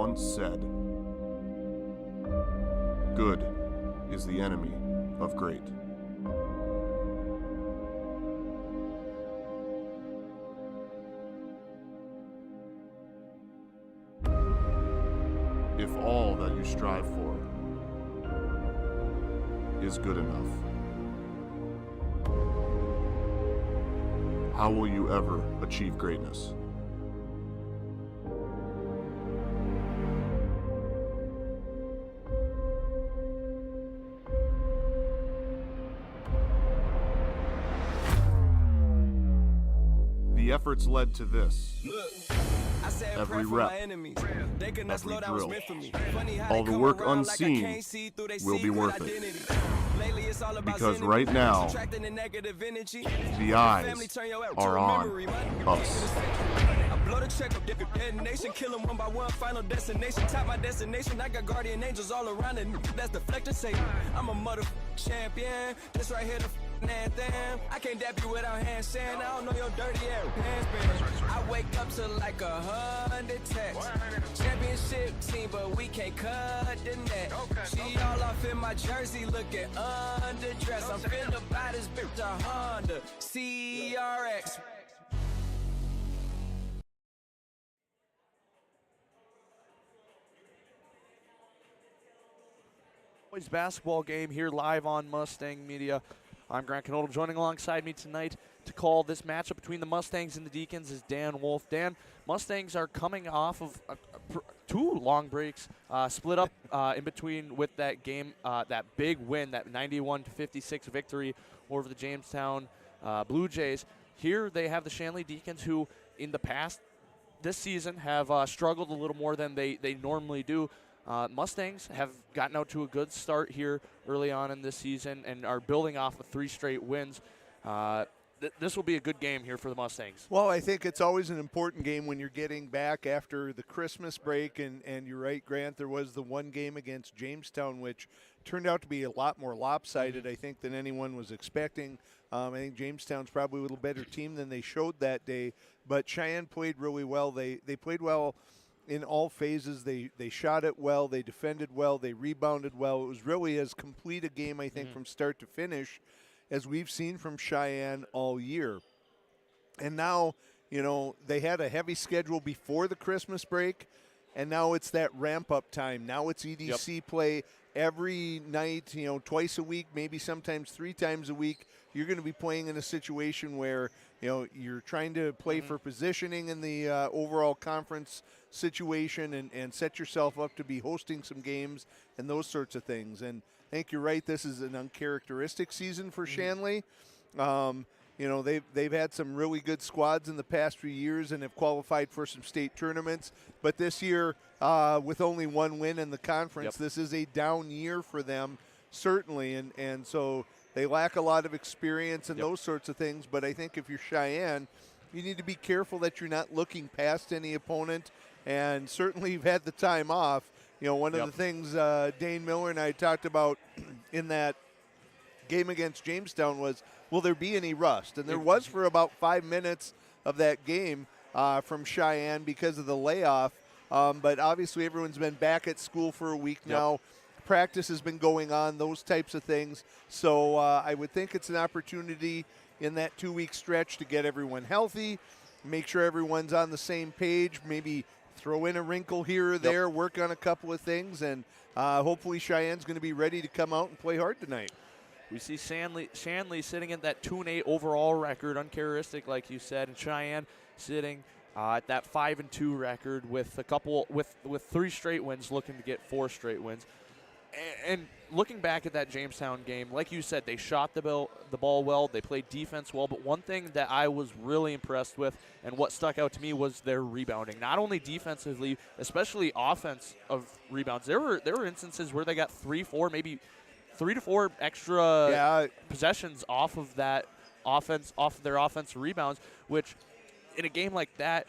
once said, "Good is the enemy of great." If all that you strive for is good enough, how will you ever achieve greatness? The efforts led to this. Every rep, every drill, all the work unseen will be worth it. Because right now, the eyes are on us. Blow the check up, detonation, kill them one by one, final destination, top my destination, I got guardian angels all around it, that's deflector say, I'm a mother champion, this right here the anthem, I can't dap you without handstand, I don't know your dirty ass hands, man, I wake up to like 100 texts, championship team, but we can't cut the net, she all off in my jersey, looking underdressed, I'm finna buy this bitch a Honda CRX. Boys basketball game here live on Mustang Media. I'm Grant Canodal. Joining alongside me tonight to call this matchup between the Mustangs and the Deacons is Dan Wolf. Dan, Mustangs are coming off of two long breaks, split up in between with that game, that big win, that 91-56 victory over the Jamestown Blue Jays. Here they have the Shanley Deacons, who in the past this season have struggled a little more than they normally do. Mustangs have gotten out to a good start here early on in this season and are building off of 3 straight wins. This will be a good game here for the Mustangs. Well, I think it's always an important game when you're getting back after the Christmas break, and you're right, Grant, there was the one game against Jamestown, which turned out to be a lot more lopsided, I think, than anyone was expecting. I think Jamestown's probably a little better team than they showed that day, but Cheyenne played really well. They played well in all phases. They shot it well, they defended well, they rebounded well. It was really as complete a game, I think, from start to finish as we've seen from Cheyenne all year. And now, you know, they had a heavy schedule before the Christmas break, and now it's that ramp-up time. Now it's EDC play every night, you know, twice a week, maybe sometimes 3 times a week. You're going to be playing in a situation where, you know, you're trying to play for positioning in the overall conference situation and set yourself up to be hosting some games and those sorts of things. And I think you're right, this is an uncharacteristic season for Shanley. You know, they've had some really good squads in the past few years and have qualified for some state tournaments. But this year, with only 1 win in the conference, this is a down year for them, certainly. And so they lack a lot of experience and those sorts of things. But I think if you're Cheyenne, you need to be careful that you're not looking past any opponent. And certainly you've had the time off. You know, one of the things Dane Miller and I talked about in that game against Jamestown was, will there be any rust? And there was for about 5 minutes of that game from Cheyenne because of the layoff. But obviously everyone's been back at school for a week now. Practice has been going on, those types of things. So I would think it's an opportunity in that 2-week stretch to get everyone healthy, make sure everyone's on the same page, maybe throw in a wrinkle here or there, work on a couple of things, and hopefully Cheyenne's going to be ready to come out and play hard tonight. We see Shanley sitting at that 2-8 overall record, uncharacteristic like you said, and Cheyenne sitting at that 5-2 record with a couple with 3 straight wins, looking to get 4 straight wins. And looking back at that Jamestown game, like you said, they shot the ball well, they played defense well, but one thing that I was really impressed with and what stuck out to me was their rebounding. Not only defensively, especially offense of rebounds. There were instances where they got 3, 4, maybe 3 to 4 extra possessions off of that offense, off of their offensive rebounds, which in a game like that,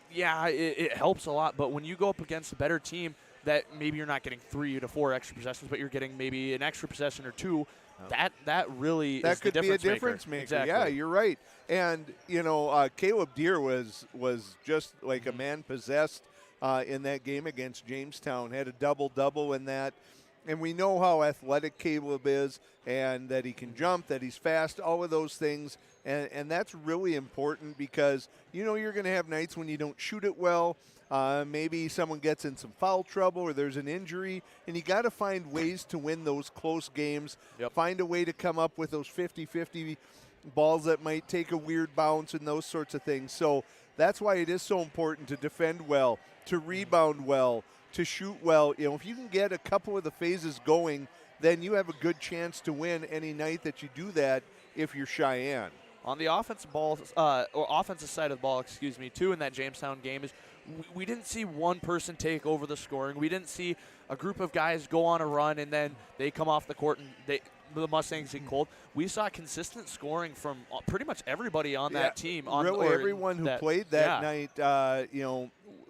it helps a lot. But when you go up against a better team, that maybe you're not getting 3 to 4 extra possessions, but you're getting maybe an extra possession or 2. That really that is could the be a difference difference maker. Exactly. Yeah, you're right. And you know, Caleb Deere was just like a man possessed in that game against Jamestown. Had a double-double in that. And we know how athletic Caleb is and that he can jump, that he's fast, all of those things. And that's really important because, you know, you're going to have nights when you don't shoot it well. Maybe someone gets in some foul trouble or there's an injury. And you got to find ways to win those close games. Yep. Find a way to come up with those 50-50 balls that might take a weird bounce and those sorts of things. So that's why it is so important to defend well, to rebound well, to shoot well. You know, if you can get a couple of the phases going, then you have a good chance to win any night that you do that if you're Cheyenne. On the offensive side of the ball, too, in that Jamestown game is we didn't see one person take over the scoring. We didn't see a group of guys go on a run and then they come off the court and the Mustangs get cold. We saw consistent scoring from pretty much everybody on that team. Everyone who played that night,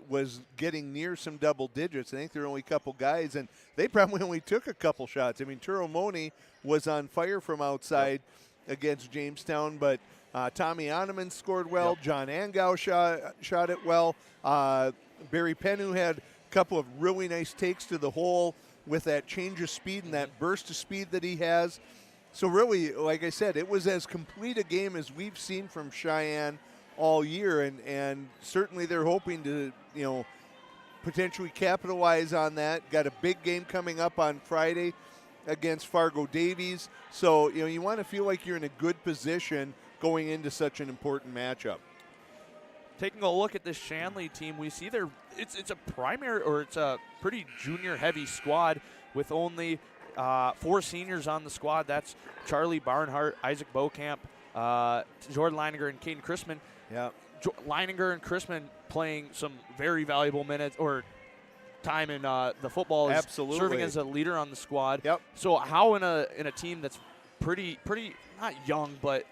was getting near some double digits. I think there were only a couple guys, and they probably only took a couple shots. I mean, Turomoni was on fire from outside against Jamestown, but Tommy Oneman scored well. Yep. John Angau shot it well. Barry Penu had a couple of really nice takes to the hole with that change of speed and that burst of speed that he has. So really, like I said, it was as complete a game as we've seen from Cheyenne all year, and certainly they're hoping to, you know, potentially capitalize on that. Got a big game coming up on Friday against Fargo Davies. So, you know, you want to feel like you're in a good position going into such an important matchup. Taking a look at this Shanley team, we see it's a pretty junior heavy squad with only 4 seniors on the squad. That's Charlie Barnhart, Isaac Beaucamp, Jordan Leininger, and Caden Chrisman. Yeah, Leininger and Chrisman playing some very valuable minutes or time in the football, is absolutely serving as a leader on the squad. Yep. So how in a team that's pretty not young, but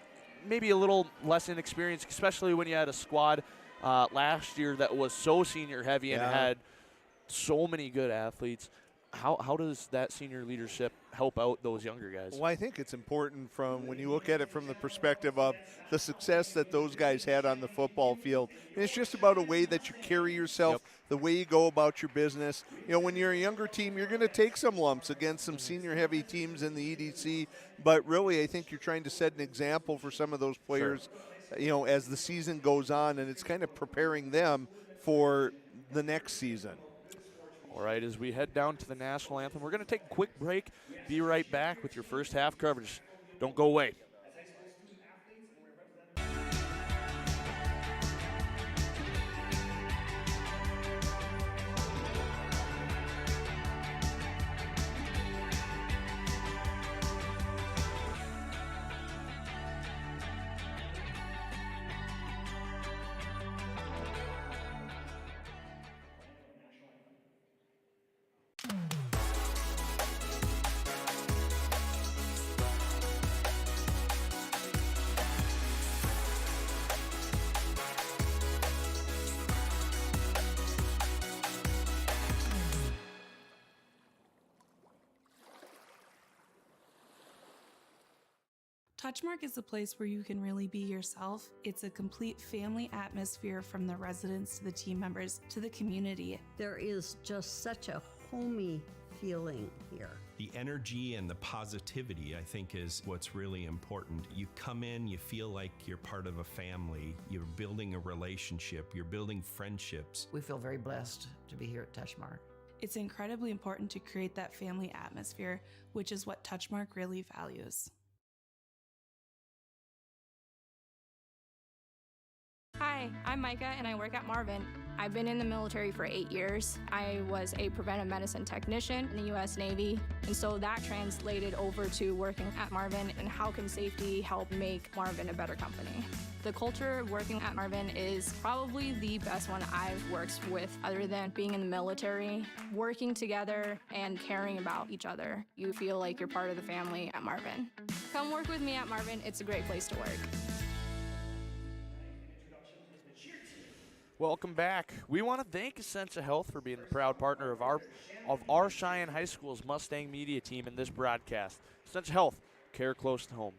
maybe a little less inexperienced, especially when you had a squad last year that was so senior heavy and had so many good athletes. How does that senior leadership help out those younger guys? Well, I think it's important from when you look at it from the perspective of the success that those guys had on the football field. And it's just about a way that you carry yourself, the way you go about your business. You know, when you're a younger team, you're going to take some lumps against some senior-heavy teams in the EDC. But really, I think you're trying to set an example for some of those players, you know, as the season goes on, and it's kind of preparing them for the next season. All right, as we head down to the national anthem, we're going to take a quick break. Be right back with your first half coverage. Don't go away. Touchmark is a place where you can really be yourself. It's a complete family atmosphere from the residents to the team members to the community. There is just such a homey feeling here. The energy and the positivity, I think, is what's really important. You come in, you feel like you're part of a family, you're building a relationship, you're building friendships. We feel very blessed to be here at Touchmark. It's incredibly important to create that family atmosphere, which is what Touchmark really values. Hi, I'm Micah and I work at Marvin. I've been in the military for 8 years. I was a preventive medicine technician in the U.S. Navy, and so that translated over to working at Marvin and how can safety help make Marvin a better company. The culture of working at Marvin is probably the best one I've worked with other than being in the military. Working together and caring about each other. You feel like you're part of the family at Marvin. Come work with me at Marvin. It's a great place to work. Welcome back. We want to thank Essentia Health for being the proud partner of our Cheyenne High School's Mustang media team in this broadcast. Essentia Health, care close to home.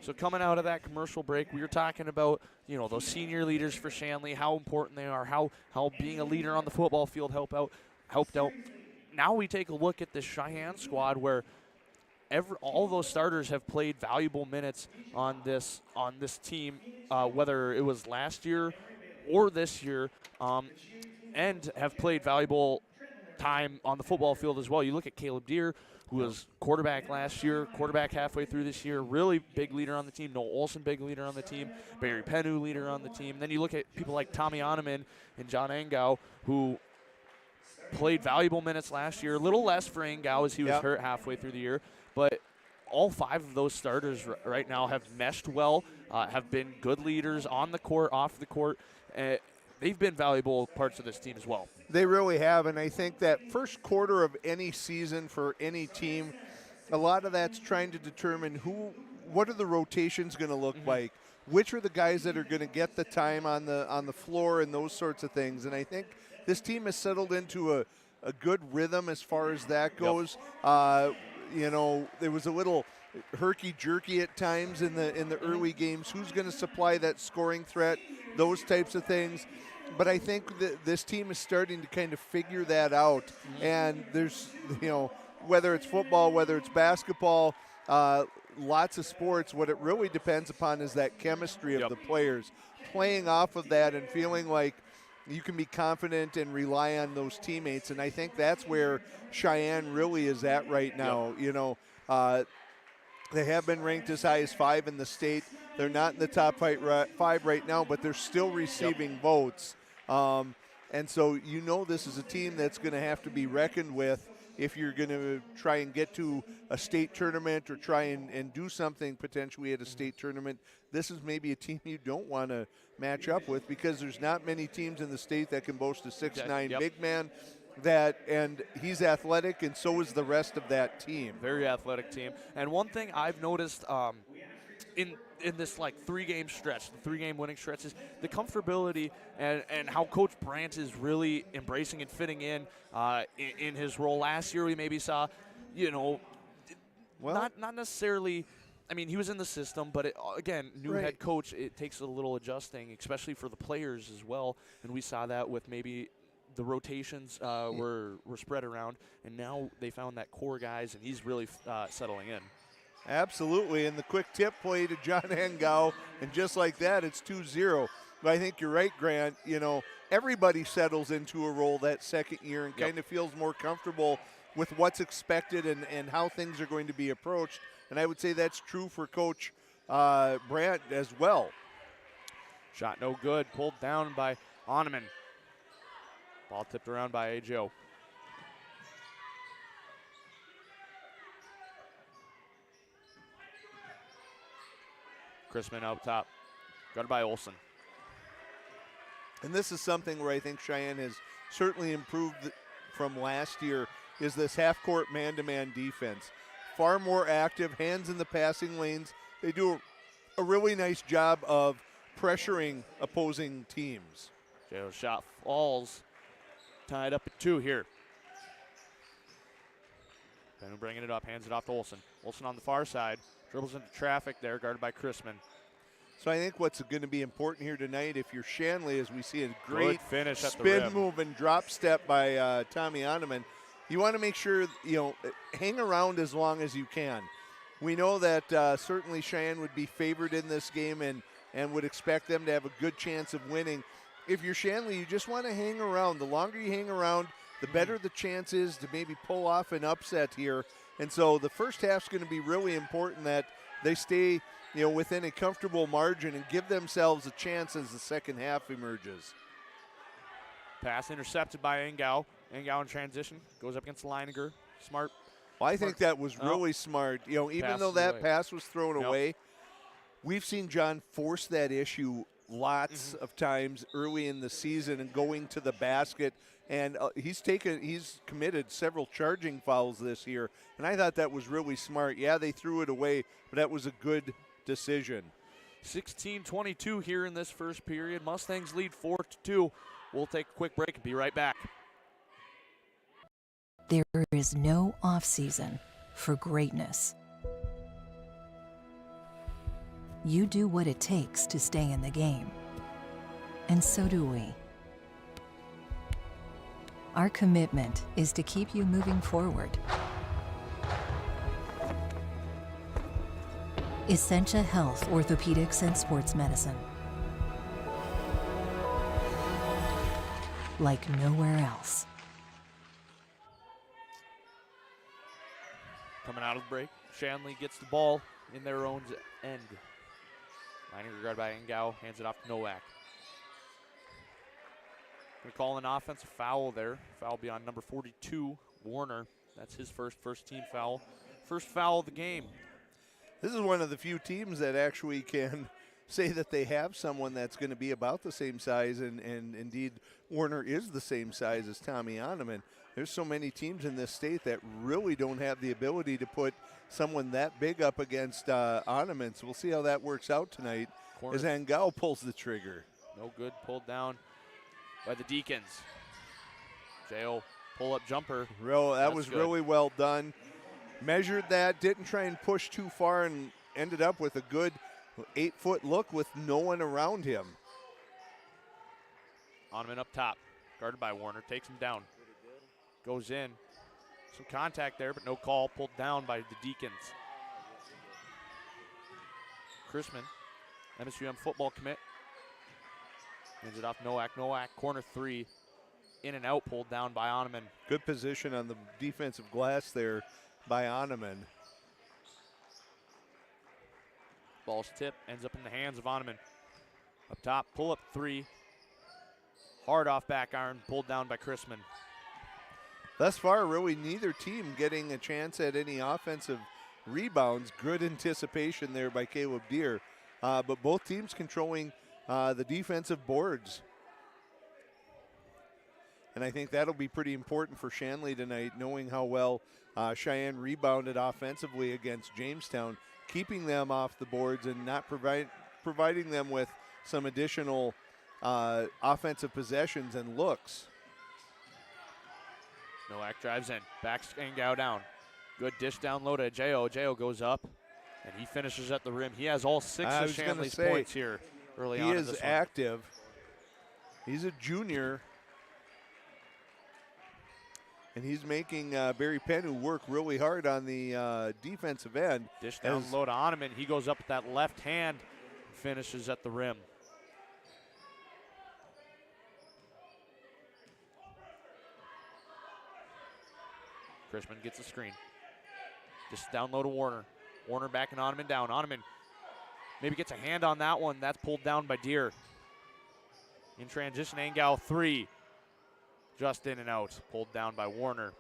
So coming out of that commercial break, we were talking about, you know, those senior leaders for Shanley, how important they are, how being a leader on the football field helped out. Now we take a look at this Cheyenne squad where all those starters have played valuable minutes on this team, whether it was last year or this year, and have played valuable time on the football field as well. You look at Caleb Deere, who was quarterback last year, quarterback halfway through this year, really big leader on the team. Noel Olson, big leader on the team. Barry Pennu, leader on the team. Then you look at people like Tommy Oneman and John Angau, who played valuable minutes last year. A little less for Angau as he was hurt halfway through the year. But all 5 of those starters right now have meshed well, have been good leaders on the court, off the court. They've been valuable parts of this team as well. They really have, and I think that first quarter of any season for any team, a lot of that's trying to determine what are the rotations going to look like, which are the guys that are going to get the time on the floor and those sorts of things. And I think this team has settled into a good rhythm as far as that goes. You know, there was a little herky-jerky at times in the early games. Who's going to supply that scoring threat, those types of things. But I think that this team is starting to kind of figure that out. And there's, you know, whether it's football, whether it's basketball, lots of sports, what it really depends upon is that chemistry of the players, playing off of that and feeling like you can be confident and rely on those teammates. And I think that's where Cheyenne really is at right now. You know, they have been ranked as high as 5 in the state. They're not in the top 5 right now, but they're still receiving votes. And so you know this is a team that's going to have to be reckoned with if you're going to try and get to a state tournament or try and do something potentially at a state tournament. This is maybe a team you don't want to match up with because there's not many teams in the state that can boast a 6'9" big man. And he's athletic, and so is the rest of that team. Very athletic team. And one thing I've noticed in this like 3-game stretch, the 3-game winning stretch, is the comfortability and how Coach Brandt is really embracing and fitting in his role. Last year we maybe saw, you know, not necessarily. I mean, he was in the system, but again, new head coach, it takes a little adjusting, especially for the players as well. And we saw that with maybe the rotations were spread around, and now they found that core guys, and he's really settling in. Absolutely, and the quick tip play to John Angau, and just like that, it's 2-0. But I think you're right, Grant. You know, everybody settles into a role that second year and kind of feels more comfortable with what's expected and how things are going to be approached. And I would say that's true for Coach Brandt as well. Shot no good, pulled down by Oneman. Ball tipped around by A.J. Chrisman up top, guarded by Olson. And this is something where I think Cheyenne has certainly improved from last year, is this half-court man-to-man defense. Far more active, hands in the passing lanes. They do a really nice job of pressuring opposing teams. Joe's shot falls, tied up at 2 here. Pennu bringing it up, hands it off to Olson. Olson on the far side, dribbles into traffic there, guarded by Chrisman. So I think what's going to be important here tonight, if you're Shanley, is we see a great finish at the spin rim. move and drop step by Tommy Oneman. You want to make sure, you know, hang around as long as you can. We know that certainly Cheyenne would be favored in this game and would expect them to have a good chance of winning. If you're Shanley, you just want to hang around. The longer you hang around, the better the chance is to maybe pull off an upset here. And so the first half's going to be really important that they stay, you know, within a comfortable margin and give themselves a chance as the second half emerges. Pass intercepted by Angau. Angau in transition, goes up against Leininger. Smart. Well, I think that was really smart. You know, even though that pass was thrown away, we've seen John force that issue lots of times early in the season and going to the basket. And he's committed several charging fouls this year. And I thought that was really smart. Yeah, they threw it away, but that was a good decision. 16-22 here in this first period. Mustangs lead 4-2. We'll take a quick break and be right back. There is no off-season for greatness. You do what it takes to stay in the game. And so do we. Our commitment is to keep you moving forward. Essentia Health, Orthopedics, and Sports Medicine. Like nowhere else. Coming out of the break, Shanley gets the ball in their own end. Leininger guarded by Engau, hands it off to Nowak. Going to call an offensive foul there. Foul will be on number 42, Warner. That's his first team foul. First foul of the game. This is one of the few teams that actually can say that they have someone that's going to be about the same size, and indeed Warner is the same size as Tommy Oneman. There's so many teams in this state that really don't have the ability to put someone that big up against Oneman. So we'll see how that works out tonight as Engau pulls the trigger. No good, pulled down by the Deacons. J.O. pull-up jumper. That was good. Really well done. Measured that, didn't try and push too far, and ended up with a good 8-foot look with no one around him. Oneman up top, guarded by Warner, takes him down. Goes in. Some contact there, but no call. Pulled down by the Deacons. Chrisman, MSUM football commit. Hands it off Nowak. Nowak, corner three. In and out, pulled down by Oneman. Good position on the defensive glass there by Oneman. Ball's tipped, ends up in the hands of Oneman. Up top, pull up three. Hard off back iron, pulled down by Chrisman. Thus far, really neither team getting a chance at any offensive rebounds. Good anticipation there by Caleb Deere. But both teams controlling the defensive boards. And I think that'll be pretty important for Shanley tonight, knowing how well Cheyenne rebounded offensively against Jamestown, keeping them off the boards and not providing them with some additional offensive possessions and looks. Nowak drives in, backs Engau down. Good dish down low to J.O. J.O. goes up, and he finishes at the rim. He has all six of Shanley's points here early on in this one. He is active. He's a junior. And he's making Barry Pennu work really hard on the defensive end. Dish down low to Oneman. He goes up with that left hand, finishes at the rim. Chrisman gets the screen. Just down low to Warner. Warner backing Oneman down. Oneman maybe gets a hand on that one. That's pulled down by Deere. In transition, Engau three. Just in and out. Pulled down by Warner.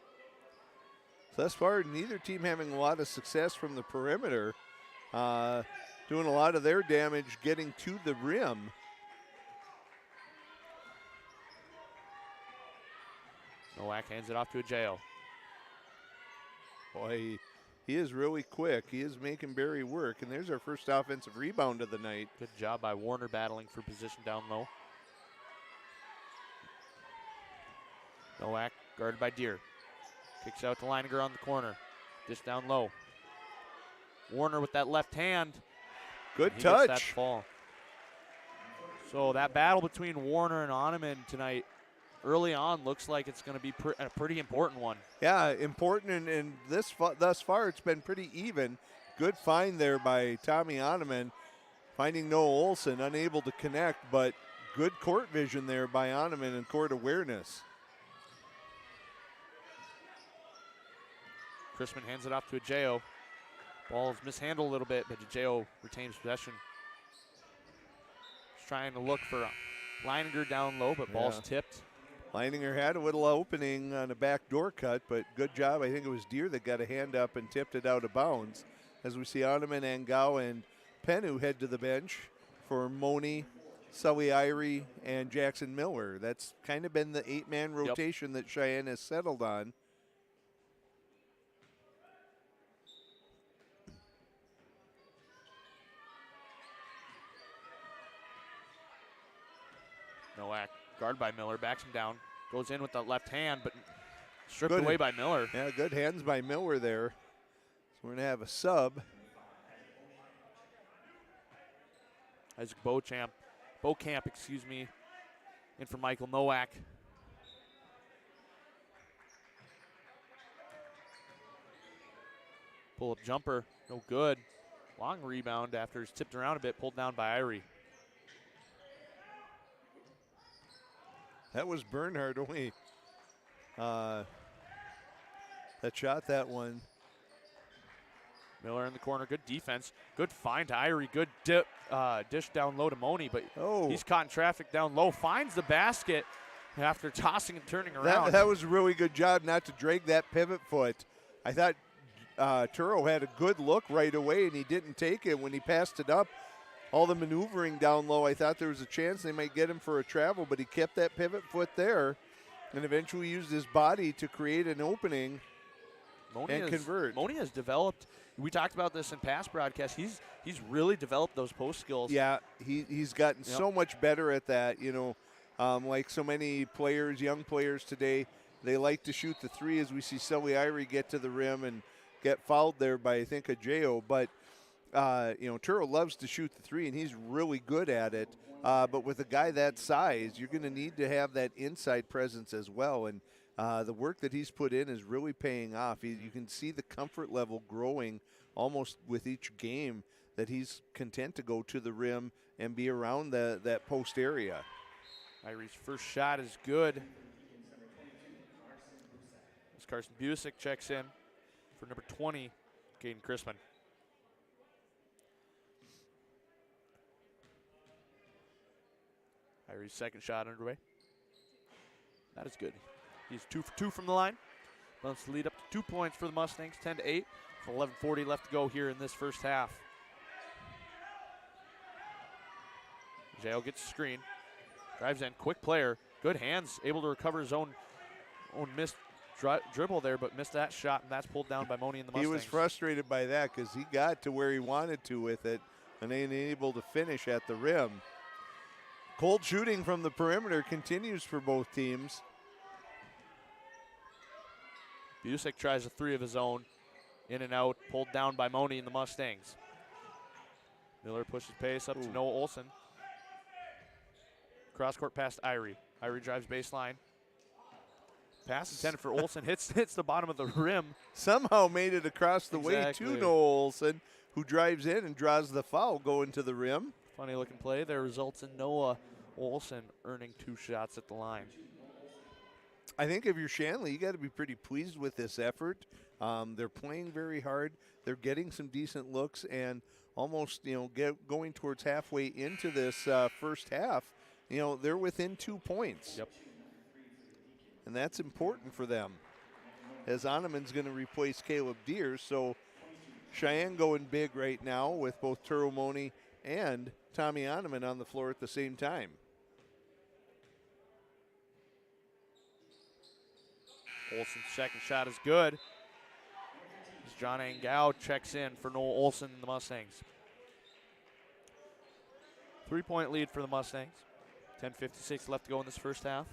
Thus far, neither team having a lot of success from the perimeter. Doing a lot of their damage getting to the rim. Nowak hands it off to a J.O. Boy, he is really quick. He is making Barry work, and there's our first offensive rebound of the night. Good job by Warner battling for position down low. Nowak guarded by Deere. Kicks out to Leininger on the corner. Dish down low. Warner with that left hand. Good he touch. Gets that fall. So that battle between Warner and Oneman tonight early on looks like it's going to be a pretty important one. Yeah, important, and thus far it's been pretty even. Good find there by Tommy Oneman, finding Noah Olson, unable to connect, but good court vision there by Oneman and court awareness. Chrisman hands it off to a J.O. Ball's mishandled a little bit, but J.O. retains possession. He's trying to look for Leininger down low, but ball's tipped. Leininger had a little opening on a backdoor cut, but good job. I think it was Deere that got a hand up and tipped it out of bounds. As we see Oneman, Engau, and Pennu head to the bench for Moni, Sully Irie, and Jackson Miller. That's kind of been the 8-man rotation that Cheyenne has settled on. Nowak, guarded by Miller, backs him down, goes in with the left hand, but stripped away by Miller. Yeah, good hands by Miller there. So we're going to have a sub. Isaac Beaucamp, excuse me, in for Michael Nowak. Pull-up jumper, no good. Long rebound after he's tipped around a bit, pulled down by Irie. That was Bernhardt only that shot that one. Miller in the corner, good defense. Good find to Irie, good dish down low to Moni, but he's caught in traffic down low. Finds the basket after tossing and turning around. That was a really good job not to drag that pivot foot. I thought Turo had a good look right away, and he didn't take it when he passed it up. All the maneuvering down low, I thought there was a chance they might get him for a travel, but he kept that pivot foot there and eventually used his body to create an opening and convert. Moni has developed. We talked about this in past broadcasts. He's really developed those post skills. Yeah, he's gotten so much better at that. You know, like so many players, young players today, they like to shoot the three, as we see Sully Irie get to the rim and get fouled there by, I think, Ajeo. But, you know, Turo loves to shoot the three, and he's really good at it. But with a guy that size, you're going to need to have that inside presence as well. And the work that he's put in is really paying off. You can see the comfort level growing almost with each game, that he's content to go to the rim and be around that post area. Irie's first shot is good. As Carson Busick checks in for number 20, Caden Crispin. Irie's second shot underway. That is good. He's 2 for 2 from the line. Bumps the lead up to 2 points for the Mustangs, 10-8. With 11:40 left to go here in this first half. Jao gets a screen. Drives in, quick player. Good hands, able to recover his own missed dribble there, but missed that shot, and that's pulled down by Moni and the Mustangs. He was frustrated by that because he got to where he wanted to with it and ain't able to finish at the rim. Cold shooting from the perimeter continues for both teams. Busick tries a three of his own. In and out, pulled down by Moni and the Mustangs. Miller pushes pace up to Noah Olson. Cross court pass to Irie. Irie drives baseline. Pass intended for Olson, hits the bottom of the rim. Somehow made it across the way to Noah Olson, who drives in and draws the foul going to the rim. Funny looking play there results in Noah Olson earning 2 shots at the line. I think if you're Shanley, you got to be pretty pleased with this effort. They're playing very hard. They're getting some decent looks, and almost, you know, going towards halfway into this first half, you know, they're within 2 points. Yep. And that's important for them, as Oneman's going to replace Caleb Deere. So Cheyenne going big right now with both Turo Moni and Tommy Oneman on the floor at the same time. Olson's second shot is good. As John Angao checks in for Noah Olson and the Mustangs. 3-point lead for the Mustangs. 10:56 left to go in this first half.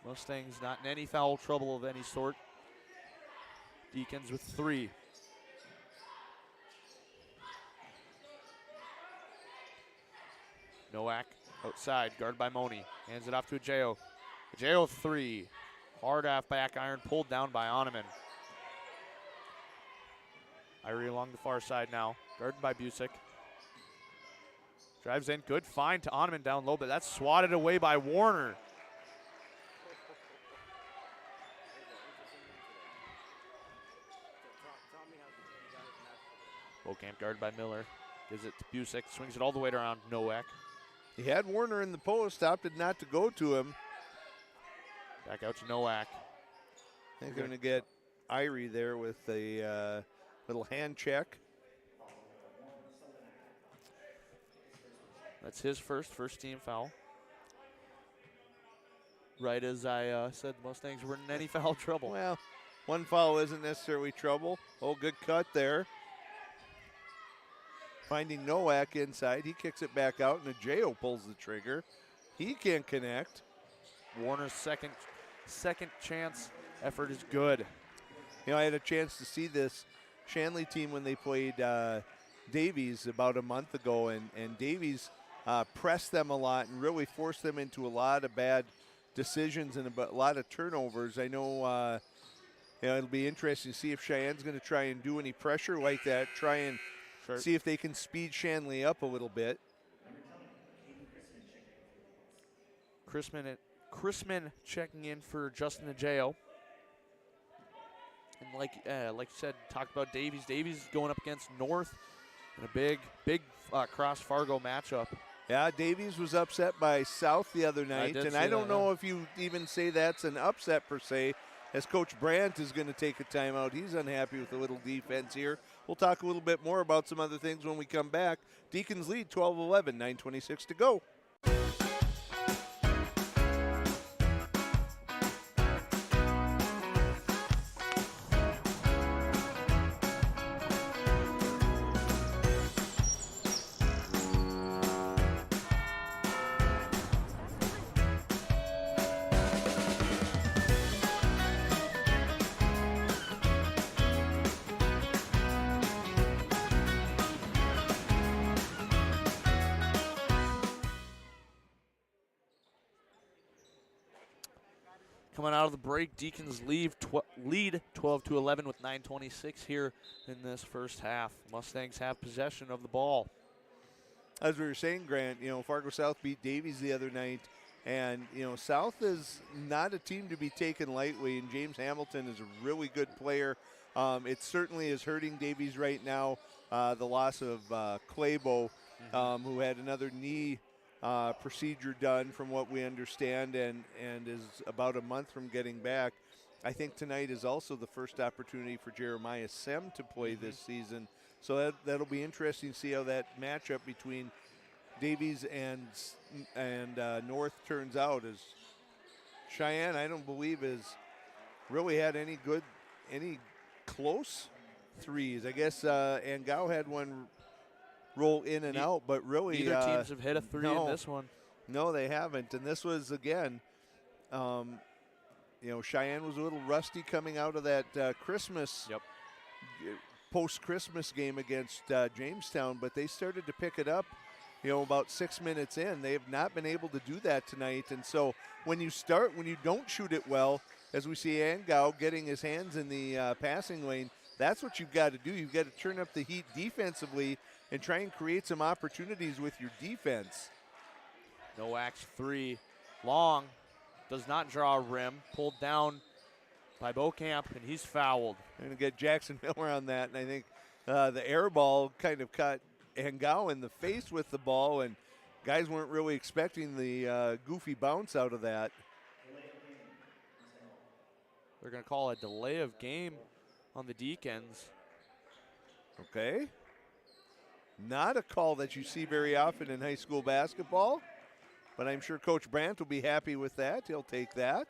Mustangs not in any foul trouble of any sort. Deacons with 3. Nowak outside, guarded by Moni. Hands it off to Ajeo. Ajeo 3. Hard half back iron, pulled down by Oneman. Irie along the far side now, guarded by Busick. Drives in, good find to Oneman down low, but that's swatted away by Warner. Beaucamp guarded by Miller. Gives it to Busick, swings it all the way around Nowak. He had Warner in the post, opted not to go to him. Back out to Nowak. They're going to get Irie there with a little hand check. That's his first team foul. Right as I said, the Mustangs were in any foul trouble. Well, one foul isn't necessarily trouble. Oh, good cut there. Finding Nowak inside. He kicks it back out, and Ajeo pulls the trigger. He can't connect. Warner's second chance effort is good. You know, I had a chance to see this Shanley team when they played Davies about a month ago, and Davies pressed them a lot and really forced them into a lot of bad decisions and a lot of turnovers. I know it'll be interesting to see if Cheyenne's going to try and do any pressure like that, try and see if they can speed Shanley up a little bit. Chrisman checking in for Justin Ajao. And like you said, talked about Davies. Davies going up against North in a big cross Fargo matchup. Yeah, Davies was upset by South the other night, and I don't know if you even say that's an upset per se, as Coach Brandt is going to take a timeout. He's unhappy with a little defense here. We'll talk a little bit more about some other things when we come back. Deacons lead 12-11, 9:26 to go. Coming out of the break, Deacons lead 12-11 with 9:26 here in this first half. Mustangs have possession of the ball. As we were saying, Grant, Fargo South beat Davies the other night, and South is not a team to be taken lightly, and James Hamilton is a really good player. It certainly is hurting Davies right now, the loss of Claybo, who had another knee procedure done from what we understand, and is about a month from getting back. I think tonight is also the first opportunity for Jeremiah Sem to play this season. So that'll be interesting to see how that matchup between Davies and North turns out. As Cheyenne, I don't believe, has really had any close threes. I guess Angao had one roll in and out, but really neither teams have hit a three in this one. No, they haven't. And this was, again, Cheyenne was a little rusty coming out of that Christmas, post-Christmas game against Jamestown, but they started to pick it up, about 6 minutes in. They have not been able to do that tonight. And so when you don't shoot it well, as we see Angao getting his hands in the passing lane, that's what you've got to do. You've got to turn up the heat defensively and try and create some opportunities with your defense. Nowak's three, long, does not draw a rim, pulled down by Beaucamp, and he's fouled. They're going to get Jackson Miller on that, and I think the air ball kind of caught Angao in the face with the ball, and guys weren't really expecting the goofy bounce out of that. They're going to call a delay of game on the Deacons. Okay. Not a call that you see very often in high school basketball, but I'm sure Coach Brandt will be happy with that. He'll take that.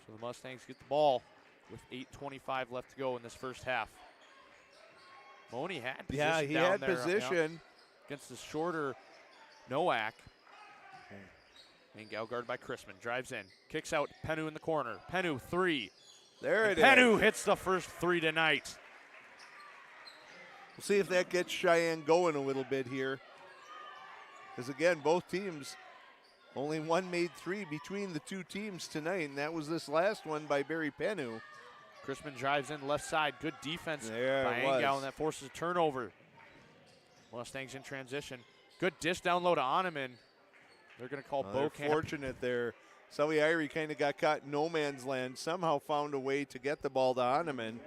So the Mustangs get the ball with 8:25 left to go in this first half. Moni had position. Yeah, he down had there, position. Against the shorter Nowak. Angao guarded by Chrisman. Drives in. Kicks out. Penu in the corner. Penu, three. There it is. Penu hits the first three tonight. We'll see if that gets Cheyenne going a little bit here. Because, again, both teams, only one made three between the two teams tonight, and that was this last one by Barry Penu. Chrisman drives in left side. Good defense there by Angao, and that forces a turnover. Mustangs in transition. Good dish down low to Oneman. They're going to call Beaucamp. Fortunate there. Salihiri kind of got caught in no man's land, somehow found a way to get the ball to Oneman.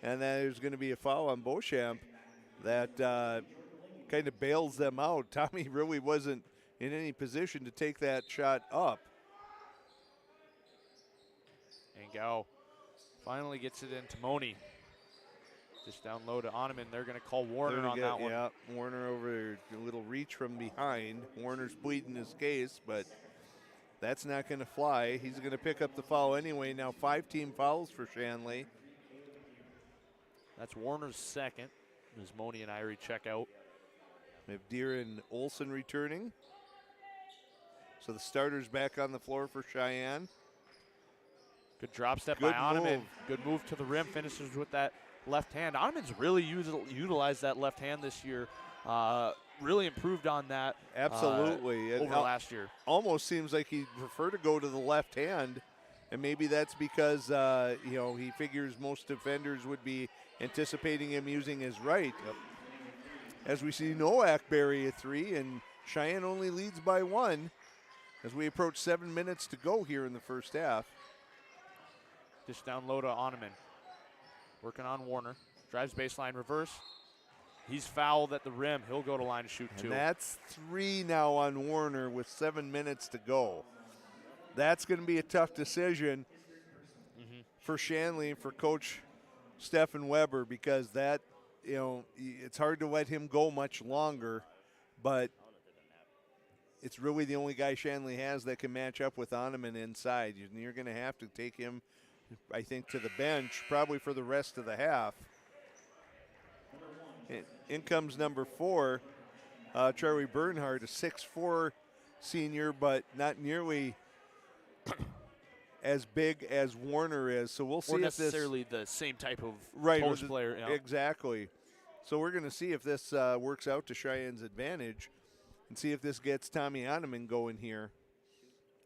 And then there's going to be a foul on Beauchamp that kind of bails them out. Tommy really wasn't in any position to take that shot up. Angao finally gets it into Moni. Just down low to Oneman. They're going to call Warner on that one. Yeah, Warner over a little reach from behind. Warner's pleading his case, but that's not going to fly. He's going to pick up the foul anyway. Now 5 team fouls for Shanley. That's Warner's second as Moni and Irie check out. We have Deere and Olson returning. So the starter's back on the floor for Cheyenne. Good drop step by Oneman. Good move to the rim. Finishes with that left hand. Ottoman's really utilized that left hand this year. Really improved on that. Absolutely. Over last year. Almost seems like he'd prefer to go to the left hand, and maybe that's because he figures most defenders would be anticipating him using his right. Yep. As we see Nowak bury a 3, and Cheyenne only leads by 1 as we approach 7 minutes to go here in the first half. Dish down low to Ottoman. Working on Warner. Drives baseline reverse. He's fouled at the rim. He'll go to line to shoot 2. And that's 3 now on Warner with 7 minutes to go. That's going to be a tough decision for Shanley and for Coach Stephen Weber, because that, it's hard to let him go much longer, but it's really the only guy Shanley has that can match up with Ottoman inside. You're going to have to take him, I think, to the bench probably for the rest of the half. In comes number 4, Charlie Bernhardt, a 6'4" senior, but not nearly as big as Warner is. So we'll see if this necessarily the same type of post player. Exactly. So we're going to see if this works out to Cheyenne's advantage, and see if this gets Tommy Ottoman going here,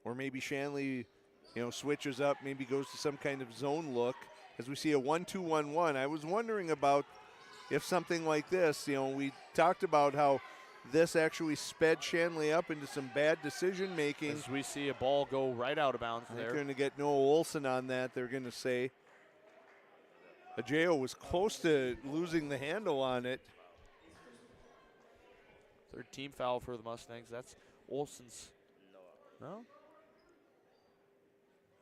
or maybe Shanley, switches up, maybe goes to some kind of zone look. As we see a 1-2-1-1. I was wondering about if something like this, we talked about how this actually sped Shanley up into some bad decision making. As we see a ball go right out of bounds there. They're going to get Noah Olson on that, they're going to say. Ajeo was close to losing the handle on it. 3rd team foul for the Mustangs. That's Olson's. No?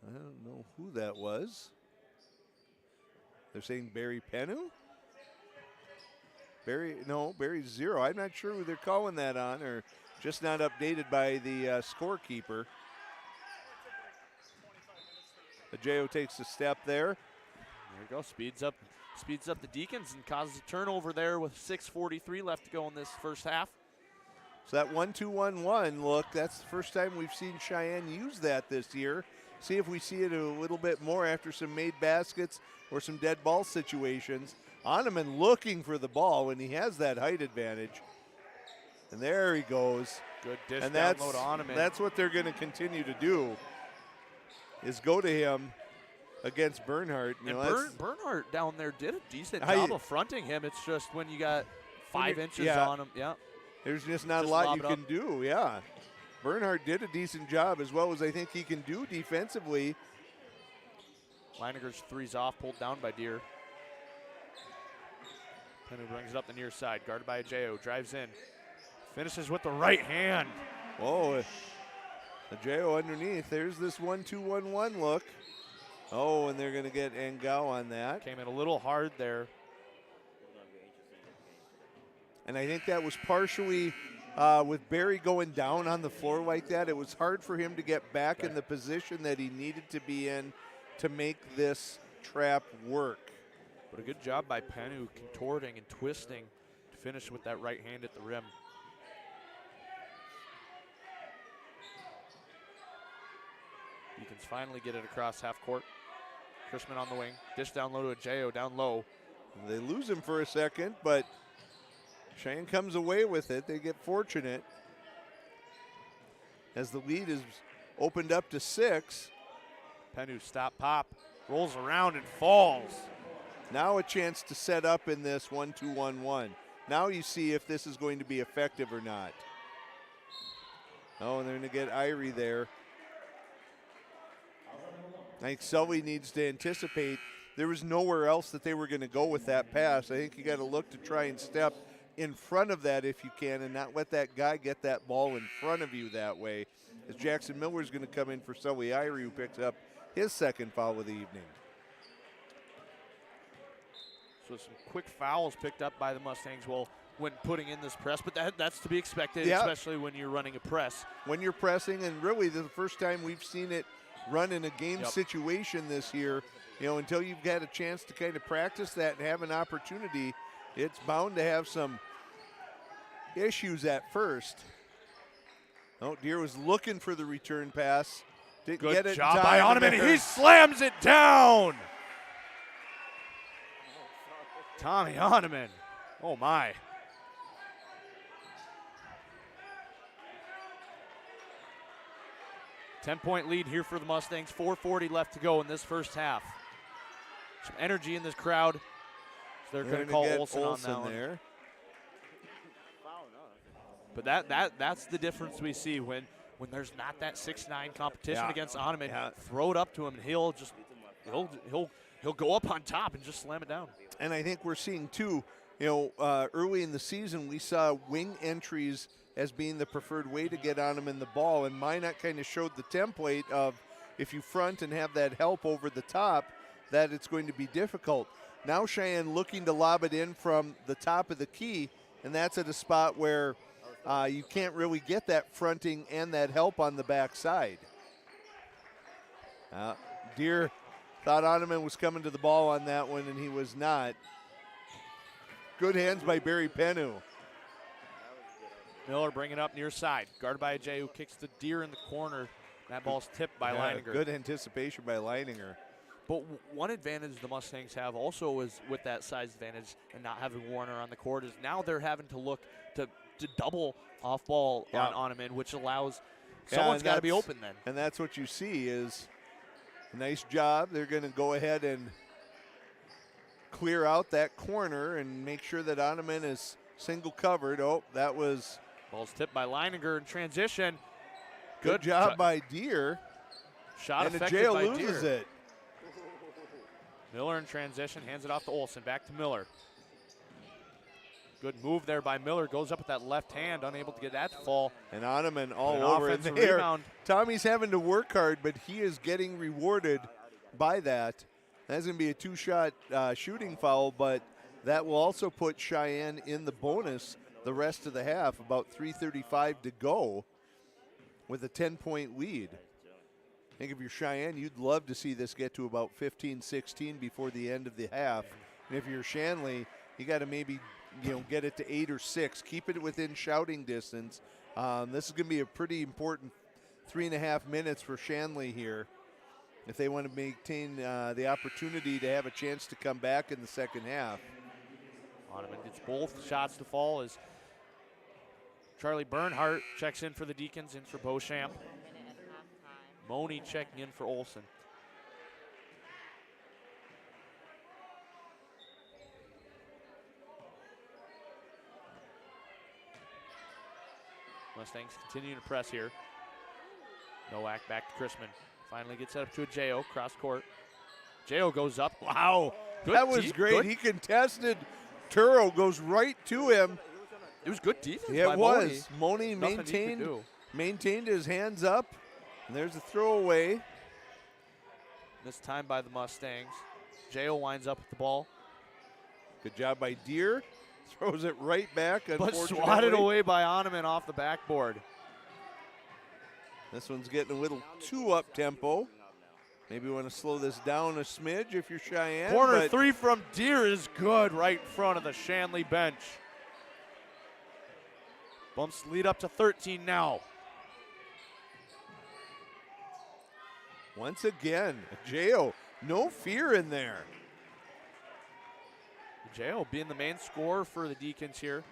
I don't know who that was. They're saying Barry Penu? Barry's 0. I'm not sure who they're calling that on, or just not updated by the scorekeeper. Ajeo takes a step there. There you go. Speeds up the Deacons and causes a turnover there with 6:43 left to go in this first half. So that 1-2-1-1 look, that's the first time we've seen Cheyenne use that this year. See if we see it a little bit more after some made baskets or some dead ball situations. Ottoman looking for the ball when he has that height advantage. And there he goes. Good dish and down low to Ottoman. That's what they're going to continue to do, is go to him against Bernhardt. And Bernhardt down there did a decent job of fronting him. It's just when you got 5 inches on him. Yeah. There's just not a lot you can do. Yeah. Bernhardt did a decent job, as well as I think he can do defensively. Leininger's 3's off, pulled down by Deere. Penu brings it up the near side, guarded by Ajeo, drives in, finishes with the right hand. Oh, Ajeo underneath. There's this 1-2-1-1 look. Oh, and they're going to get Angao on that. Came in a little hard there. And I think that was partially with Barry going down on the floor like that. It was hard for him to get back in the position that he needed to be in to make this trap work. But a good job by Penu contorting and twisting to finish with that right hand at the rim. Deacons finally get it across half court. Chrisman on the wing. Dish down low to Ajeo, down low. They lose him for a second, but Cheyenne comes away with it. They get fortunate as the lead is opened up to 6. Penu stop, pop, rolls around and falls. Now a chance to set up in this 1-2-1-1. Now you see if this is going to be effective or not. Oh, and they're going to get Irie there. I think Sully needs to anticipate. There was nowhere else that they were going to go with that pass. I think you got to look to try and step in front of that if you can, and not let that guy get that ball in front of you that way. As Jackson Miller is going to come in for Sully Irie, who picks up his 2nd foul of the evening. So some quick fouls picked up by the Mustangs when putting in this press, but that's to be expected, especially when you're running a press. When you're pressing, and really the first time we've seen it run in a game situation this year, until you've got a chance to kind of practice that and have an opportunity, it's bound to have some issues at first. Oh, Deere was looking for the return pass. Didn't get it. Good job by Ottoman. He slams it down. Tommy Hahnemann. Oh, my. Ten-point lead here for the Mustangs. 4:40 left to go in this first half. Some energy in this crowd. So they're going to call Olsen on that one. There. But that's the difference we see when there's not that 6'9" competition against Hahnemann. Throw it up to him, and he'll go up on top and just slam it down. And I think we're seeing too. Early in the season, we saw wing entries as being the preferred way to get on him in the ball. And Minot kind of showed the template of if you front and have that help over the top, that it's going to be difficult. Now Cheyenne looking to lob it in from the top of the key, and that's at a spot where you can't really get that fronting and that help on the backside. Deere thought Ottoman was coming to the ball on that one, and he was not. Good hands by Barry Penu. Miller bringing it up near side. Guarded by Ajay, who kicks the Deere in the corner. That ball's tipped by Leininger. Good anticipation by Leininger. But one advantage the Mustangs have also is with that size advantage and not having Warner on the court is now they're having to look to double off ball on him in, which allows someone's got to be open then. And that's what you see is a nice job. They're going to go ahead and clear out that corner and make sure that Ottoman is single covered. Oh, that was. Ball's tipped by Leininger in transition. Good job by Deere. Shot and affected by Ajay loses Deere. it. Miller in transition, hands it off to Olsen, back to Miller. Good move there by Miller, goes up with that left hand, unable to get that to fall. And Ottoman all over it there. Rebound. Tommy's having to work hard, but he is getting rewarded by that. That's going to be a two-shot shooting foul, but that will also put Cheyenne in the bonus the rest of the half, about 3:35 to go with a 10-point lead. I think if you're Cheyenne, you'd love to see this get to about 15-16 before the end of the half. And if you're Shanley, you got to maybe get it to 8 or 6. Keep it within shouting distance. This is going to be a pretty important 3.5 minutes for Shanley here if they want to maintain the opportunity to have a chance to come back in the second half. Ottoman gets both shots to fall as Charlie Bernhardt checks in for the Deacons, in for Beauchamp. Money checking in for Olsen. Mustangs continuing to press here. Nowak back to Chrisman. Finally gets it up to a J.O. cross court. J.O. goes up. Wow. Good that was great. Good. He contested. Turo goes right to him. It was good defense yeah, by it was. Money maintained his hands up. And there's a throwaway. This time by the Mustangs. J.O. winds up with the ball. Good job by Deere. Throws it right back. But swatted away by Ottoman off the backboard. This one's getting a little too up-tempo. Maybe you want to slow this down a smidge if you're Cheyenne. Corner three from Deere is good right in front of the Shanley bench. Bumps lead up to 13 now. Once again, J.O., no fear in there. J.O. being the main scorer for the Deacons here.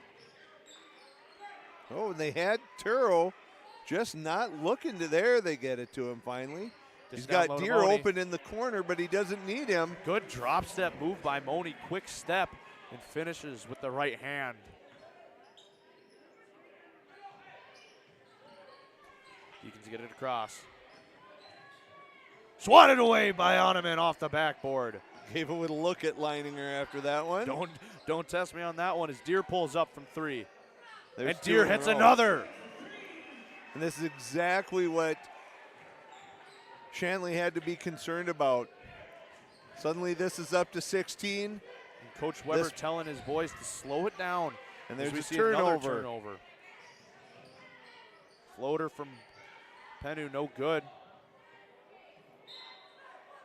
Oh, and they had Turo just not looking to there. They get it to him finally. He's got Deere open in the corner, but he doesn't need him. Good drop step move by Money. Quick step and finishes with the right hand. Deacons get it across. Swatted away by Ottoman off the backboard. Gave a little look at Leininger after that one. Don't test me on that one as Deere pulls up from three. There's and Deere hits another. And this is exactly what Shanley had to be concerned about. Suddenly this is up to 16. And Coach Weber telling his boys to slow it down. And there's a turnover. Floater from Penu, no good.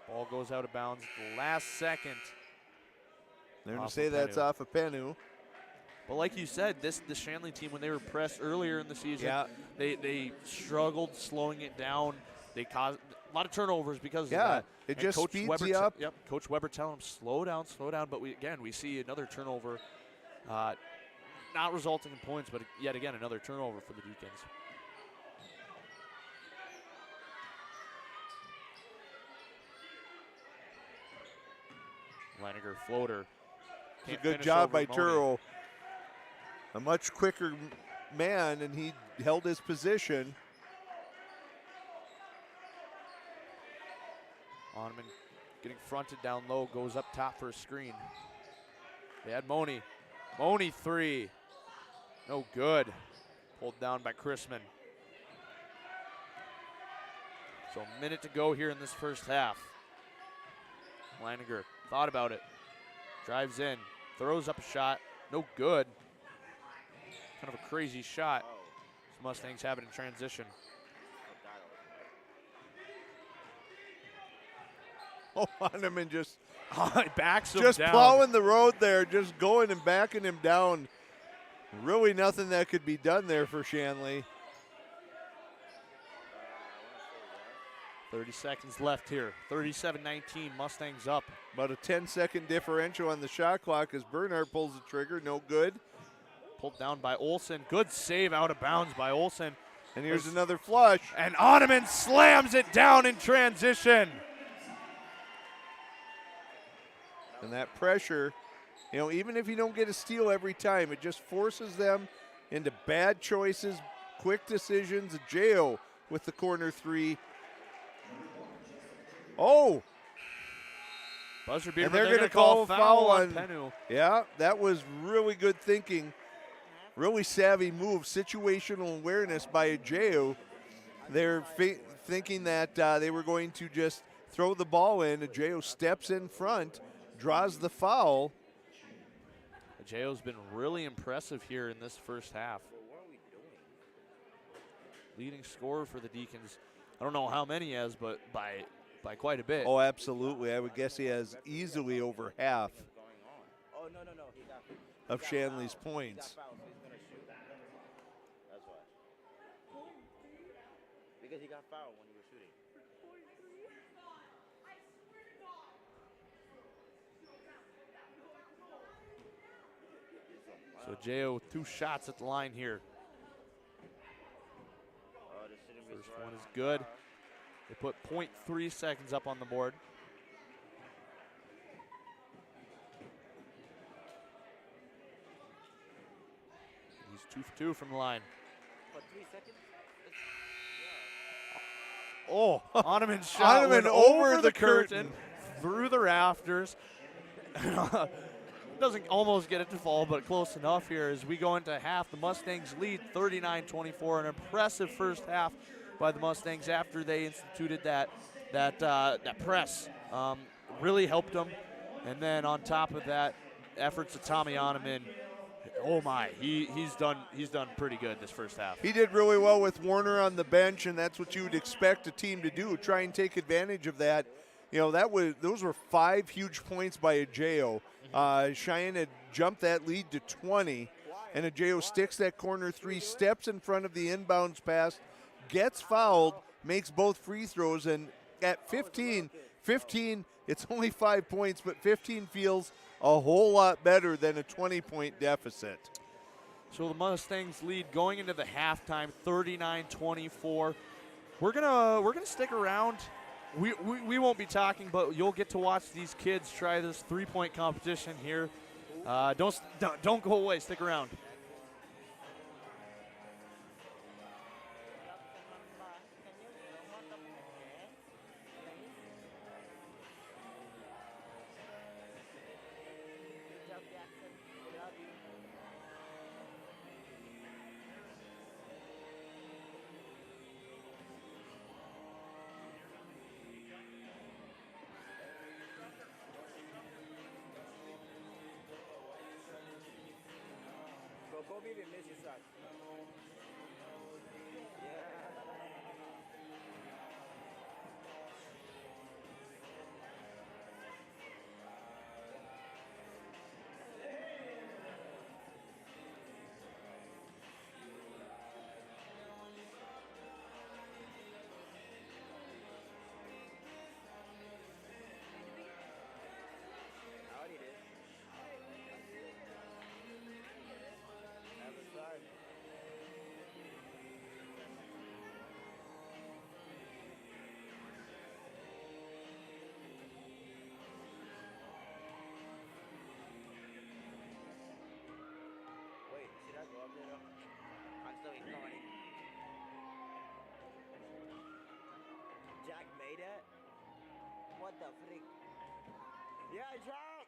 Ball goes out of bounds at the last second. They're going to say that's off of Penu. But like you said, the Shanley team, when they were pressed earlier in the season, they struggled slowing it down. They caused lot of turnovers because of Yeah, that. it And just Coach speeds Weber you up. Yep, Coach Weber telling him, slow down. But we see another turnover, not resulting in points, but yet again another turnover for the Deacons. Leininger floater. It's a Can't good finish job over by Moni. Turo. A much quicker man, and he held his position. Oneman getting fronted down low, goes up top for a screen. They had Moni. Moni 3. No good. Pulled down by Chrisman. So a minute to go here in this first half. Leininger thought about it. Drives in. Throws up a shot. No good. Kind of a crazy shot. Mustangs have it in transition. Oh, Heineman just backs him just down. plowing the road there, just going and backing him down. Really nothing that could be done there for Shanley. 30 seconds left here. 37-19, Mustangs up. About a 10-second differential on the shot clock as Bernhardt pulls the trigger. No good. Pulled down by Olsen. Good save out of bounds by Olsen. And here's another flush. And Oneman slams it down in transition. And that pressure, you know, even if you don't get a steal every time, it just forces them into bad choices, quick decisions. J.O. with the corner 3. Oh! Buzzer beater, and they're going to call a foul on Penu. Yeah, that was really good thinking. Really savvy move, situational awareness by J.O. They're thinking that they were going to just throw the ball in. J.O. steps in front, draws the foul. J.O.'s been really impressive here in this first half. Leading scorer for the Deacons. I don't know how many he has, but by quite a bit. Oh, absolutely. I would guess he has easily over half of Shanley's points. Because he got fouled when he was shooting. So J.O. 2 shots at the line here. First one is good. They put 0.3 seconds up on the board. He's 2 for 2 from the line. What, 3 seconds? Oh, Oneman shot Oneman went over over the curtain, through the rafters. Doesn't almost get it to fall, but close enough here as we go into half. The Mustangs lead 39-24. An impressive first half by the Mustangs after they instituted that press. Really helped them. And then on top of that, efforts of Tommy Oneman. Oh my, he's done pretty good this first half. He did really well with Warner on the bench, and that's what you would expect a team to do, try and take advantage of that. You know, those were 5 huge points by Ajeo. Cheyenne had jumped that lead to 20, and Ajeo sticks that corner 3, steps in front of the inbounds pass, gets fouled, makes both free throws, and at 15, it's only 5 points, but 15 feels a whole lot better than a 20-point deficit. So the Mustangs lead going into the halftime, 39-24. We're gonna stick around. We won't be talking, but you'll get to watch these kids try this 3-point competition here. Don't go away. Stick around. Kobe even missed his shot. the freak? Yeah, drop!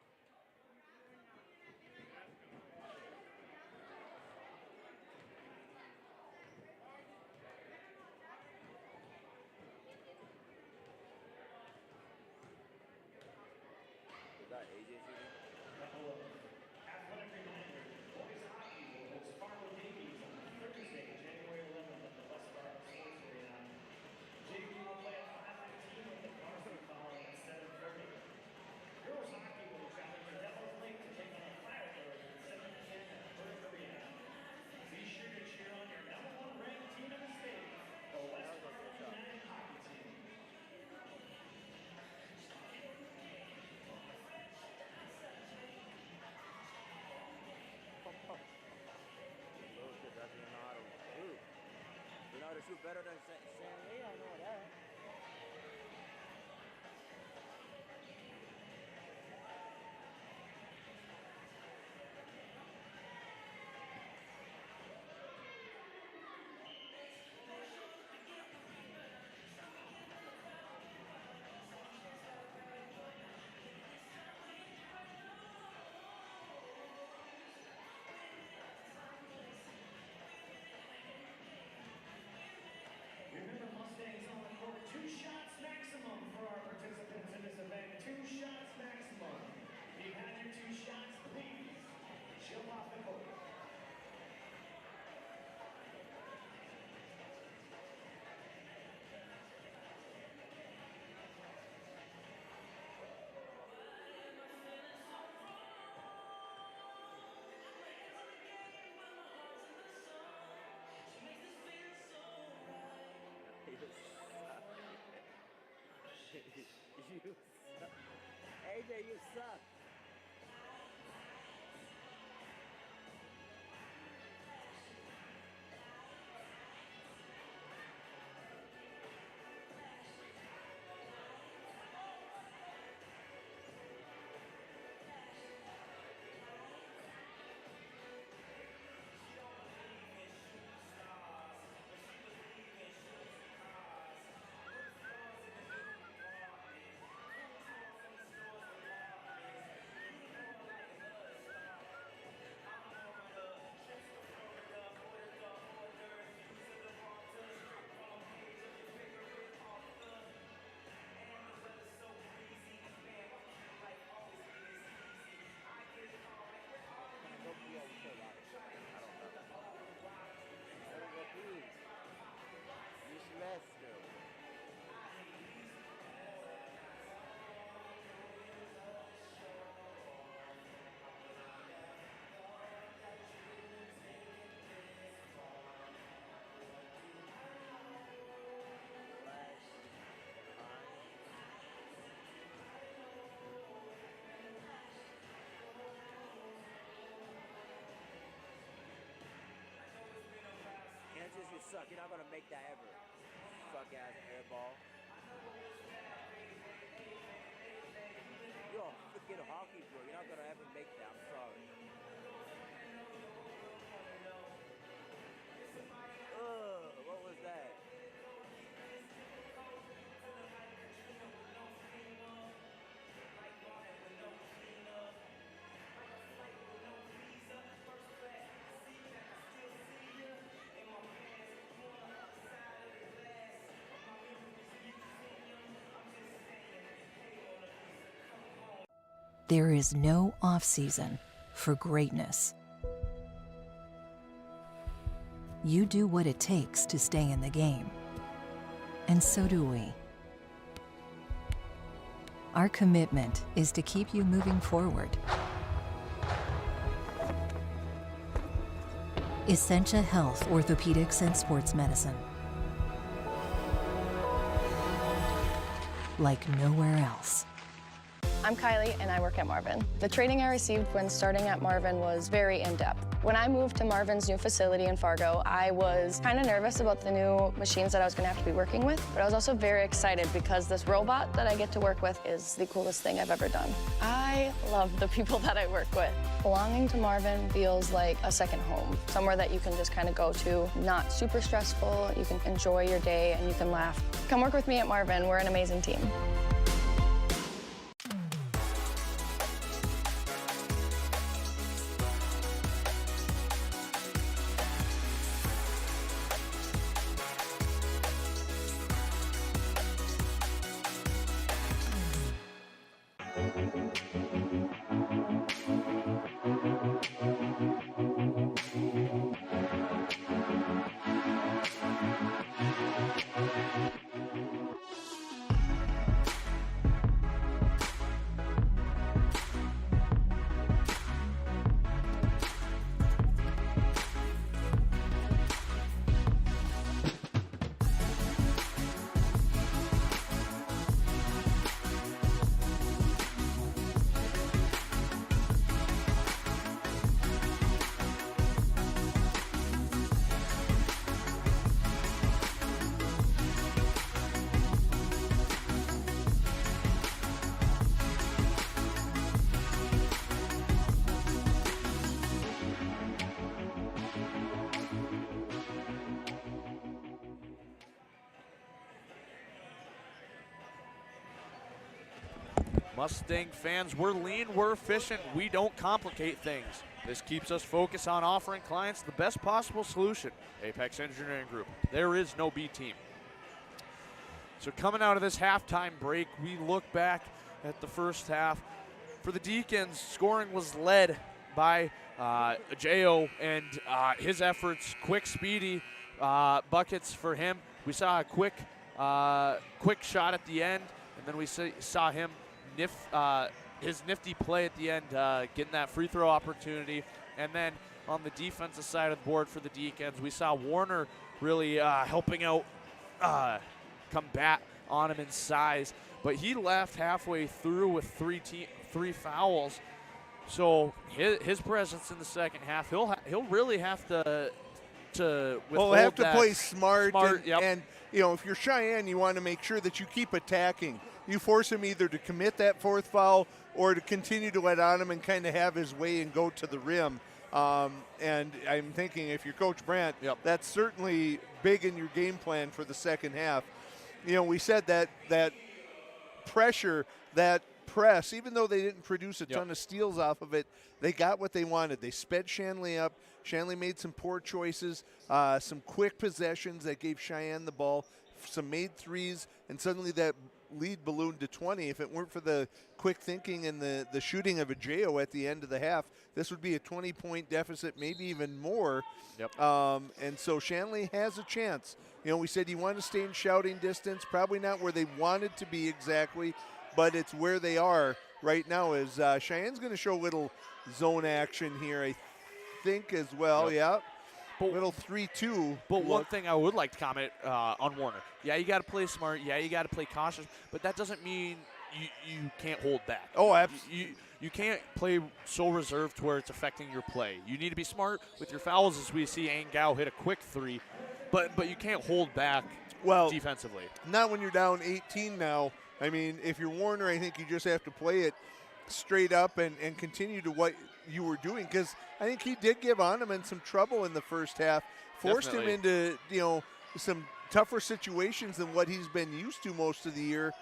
Is that AJ shooting? Athletic reminder, boys hockey will host Fargo Deacons on Thursday, January 11th at the West Fargo Sports Arena. JV will play at 5:15 with the varsity following at 7:30. Girls hockey will be traveling to Devil's Lake to take on the Fireflies at 7:10 at First Arena. Be sure to cheer on your #1 ranked team in the state, the West Fargo United Hockey Team. Those kids actually know how to shoot. You know how to shoot better than Shanley? I know that. Remember, Mustangs on the court, 2 shots maximum for our participants in this event. 2 shots maximum. If you've had your 2 shots, please chill off the court. You suck. AJ, you suck. Kansas, you suck. You're not gonna make that ever. Suck ass air ball. You're a freaking hockey bro. You're not gonna ever make that. I'm sorry. Ugh, what was that? There is no off-season for greatness. You do what it takes to stay in the game. And so do we. Our commitment is to keep you moving forward. Essentia Health, Orthopedics, and Sports Medicine. Like nowhere else. I'm Kylie and I work at Marvin. The training I received when starting at Marvin was very in-depth. When I moved to Marvin's new facility in Fargo, I was kind of nervous about the new machines that I was going to have to be working with, but I was also very excited because this robot that I get to work with is the coolest thing I've ever done. I love the people that I work with. Belonging to Marvin feels like a second home, somewhere that you can just kind of go to, not super stressful, you can enjoy your day and you can laugh. Come work with me at Marvin, we're an amazing team. Mustang fans, we're lean, we're efficient, we don't complicate things. This keeps us focused on offering clients the best possible solution. Apex Engineering Group, there is no B team. So coming out of this halftime break, we look back at the first half. For the Deacons, scoring was led by Jo and his efforts, quick, speedy buckets for him. We saw a quick shot at the end, and then we saw him his nifty play at the end, getting that free throw opportunity. And then on the defensive side of the board for the Deacons, we saw Warner really helping out, combat on him in size. But he left halfway through with three fouls. So his presence in the second half, he'll really have to withhold have to that. play smart Yep. and you know, if you're Cheyenne, you want to make sure that you keep attacking. You force him either to commit that fourth foul or to continue to let on him and kind of have his way and go to the rim. And I'm thinking if you're Coach Brandt, that's certainly big in your game plan for the second half. You know, we said that pressure, that press, even though they didn't produce a ton of steals off of it, they got what they wanted. They sped Shanley up. Shanley made some poor choices, some quick possessions that gave Cheyenne the ball, some made threes, and suddenly that lead ballooned to 20. If it weren't for the quick thinking and the shooting of a Jo at the end of the half, this would be a 20-point deficit, maybe even more. And so Shanley has a chance. You know, we said you want to stay in shouting distance, probably not where they wanted to be exactly, but it's where they are right now. Is Cheyenne's going to show a little zone action here, I think, as well. But little 3-2. But one thing I would like to comment on Warner. Yeah, you got to play smart. Yeah, you got to play cautious. But that doesn't mean you can't hold back. Oh, absolutely. You can't play so reserved to where it's affecting your play. You need to be smart with your fouls, as we see Angao hit a quick three. But you can't hold back defensively. Not when you're down 18 now. I mean, if you're Warner, I think you just have to play it straight up and continue to what you were doing, because I think he did give Oneman some trouble in the first half, forced him into some tougher situations than what he's been used to most of the year.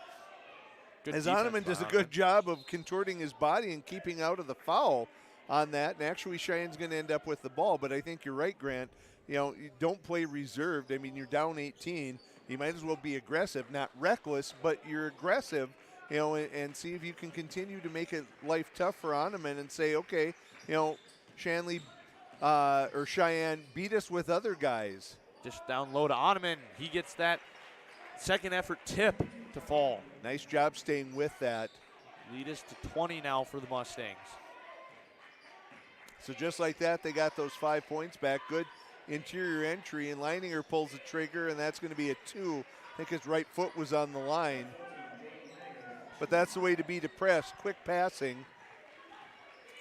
As Oneman does a good job of contorting his body and keeping out of the foul on that, and actually Cheyenne's going to end up with the ball. But I think you're right, Grant. You know, you don't play reserved. I mean, you're down 18. You might as well be aggressive, not reckless, but you're aggressive. You know, and see if you can continue to make it life tough for Oneman and say, okay, you know, Shanley or Cheyenne beat us with other guys. Just down low to Oneman. He gets that second effort tip to fall. Nice job staying with that. Lead us to 20 now for the Mustangs. So just like that, they got those 5 points back. Good interior entry, and Leininger pulls the trigger, and that's going to be a 2. I think his right foot was on the line. But that's the way to be depressed. Quick passing.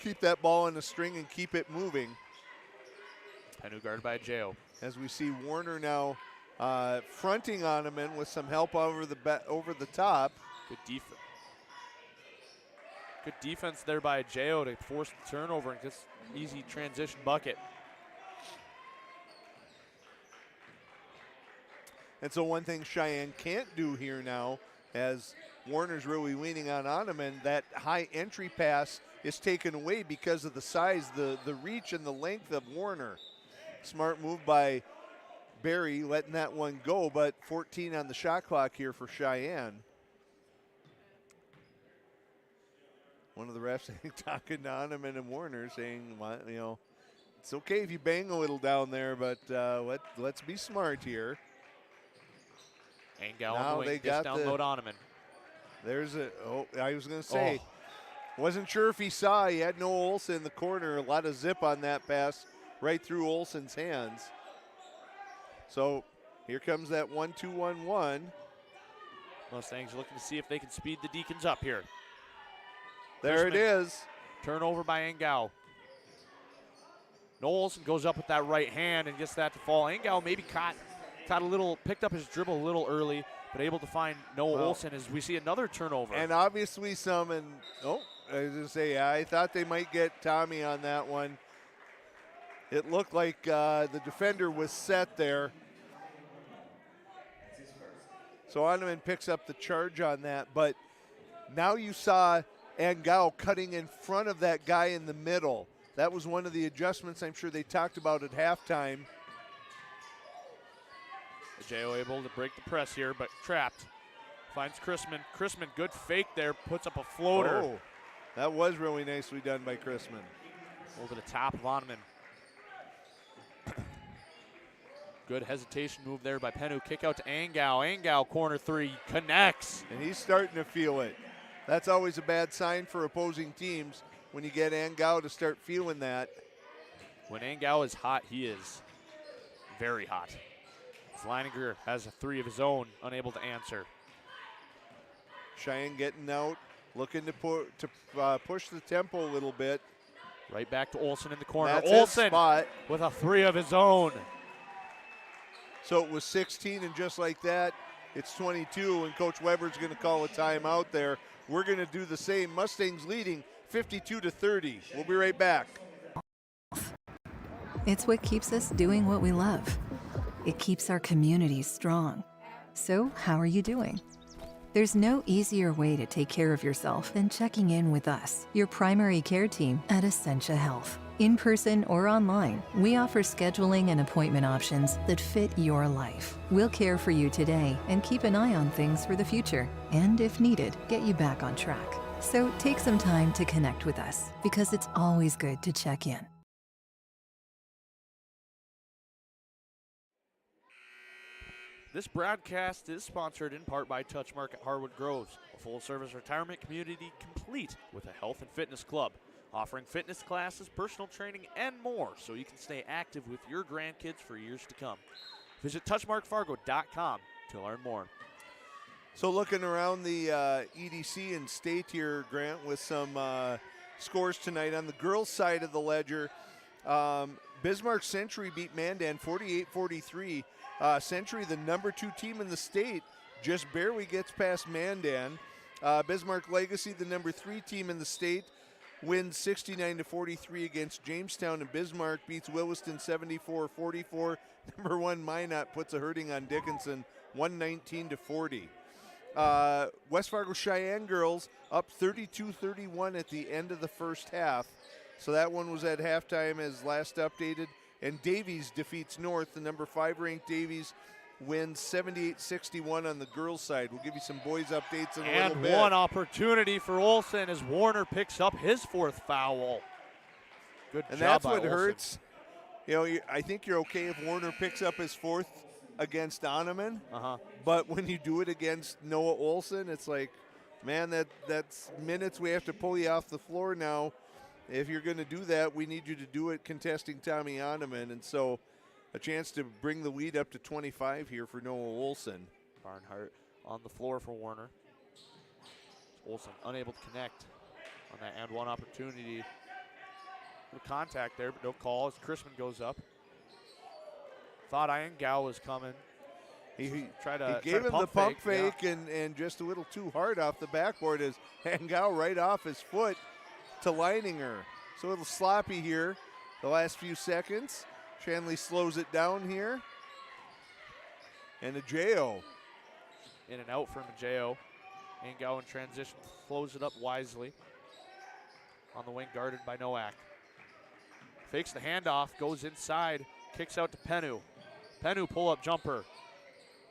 Keep that ball in the string and keep it moving. Penu guarded by Jo. As we see Warner now fronting Oneman with some help over the top. Good defense. Good defense there by Jo to force the turnover and just easy transition bucket. And so one thing Cheyenne can't do here now, as Warner's really leaning on Oneman, that high entry pass is taken away because of the size, the reach and the length of Warner. Smart move by Barry, letting that one go, but 14 on the shot clock here for Cheyenne. one of the refs I think, talking to Oneman and Warner, saying, you know, it's okay if you bang a little down there, but let's be smart here. Angel on the wing, just download Oneman. There's I was going to say, wasn't sure if he saw. He had Noah Olson in the corner. A lot of zip on that pass right through Olson's hands. So here comes that 1-2-1-1. Mustangs looking to see if they can speed the Deacons up here. There it is. Turnover by Angel. Noah Olson goes up with that right hand and gets that to fall. Angel maybe picked up his dribble a little early, but able to find Noah Olson as we see another turnover. And obviously I was going to say, I thought they might get Tommy on that one. It looked like the defender was set there. So Oneman picks up the charge on that, but now you saw Angel cutting in front of that guy in the middle. That was one of the adjustments I'm sure they talked about at halftime. J.O. able to break the press here, but trapped. Finds Chrisman. Chrisman, good fake there, puts up a floater. Oh, that was really nicely done by Chrisman. Over the top of Oneman. Good hesitation move there by Penu. Kick out to Angel. Angel, corner three, connects. And he's starting to feel it. That's always a bad sign for opposing teams when you get Angel to start feeling that. When Angel is hot, he is very hot. Leininger has a three of his own, unable to answer. Cheyenne getting out, looking to push the tempo a little bit. Right back to Olson in the corner. That's Olson his spot with a three of his own. So it was 16, and just like that, it's 22, and Coach Weber's going to call a timeout there. We're going to do the same. Mustangs leading 52-30. We'll be right back. It's what keeps us doing what we love. It keeps our communities strong. So, how are you doing? There's no easier way to take care of yourself than checking in with us, your primary care team at Essentia Health. In person or online, we offer scheduling and appointment options that fit your life. We'll care for you today and keep an eye on things for the future, and if needed, get you back on track. So take some time to connect with us, because it's always good to check in. This broadcast is sponsored in part by Touchmark at Harwood Groves, a full-service retirement community complete with a health and fitness club, offering fitness classes, personal training, and more so you can stay active with your grandkids for years to come. Visit touchmarkfargo.com to learn more. So looking around the EDC and state here, Grant, with some scores tonight. On the girls' side of the ledger, Bismarck Century beat Mandan 48-43. Century, the number 2 team in the state, just barely gets past Mandan. Bismarck Legacy, the number 3 team in the state, wins 69-43 against Jamestown, and Bismarck beats Williston 74-44. Number 1 Minot puts a hurting on Dickinson 119-40. West Fargo Cheyenne girls up 32-31 at the end of the first half. So that one was at halftime as last updated. And Davies defeats North. The number 5 ranked Davies wins 78-61 on the girls' side. We'll give you some boys updates in a little bit. And one opportunity for Olson as Warner picks up his 4th foul. Good and job that's by what Olson. hurts. You know, I think you're okay if Warner picks up his 4th against Oneman. But when you do it against Noah Olson, it's like, man, that's minutes we have to pull you off the floor now. If you're going to do that, we need you to do it contesting Tommy Oneman. And so a chance to bring the lead up to 25 here for Noah Olson. Barnhart on the floor for Warner. Olson unable to connect on that and one opportunity. Little contact there, but no call as Chrisman goes up. Thought Angel was coming. He gave him the pump fake yeah. and just a little too hard off the backboard as Angel right off his foot to Leininger. So a little sloppy here the last few seconds. Shanley slows it down here. And Ajeo. In and out from Ajeo. Angel in transition flows it up wisely. On the wing guarded by Nowak. Fakes the handoff, goes inside, kicks out to Penu. Penu pull-up jumper.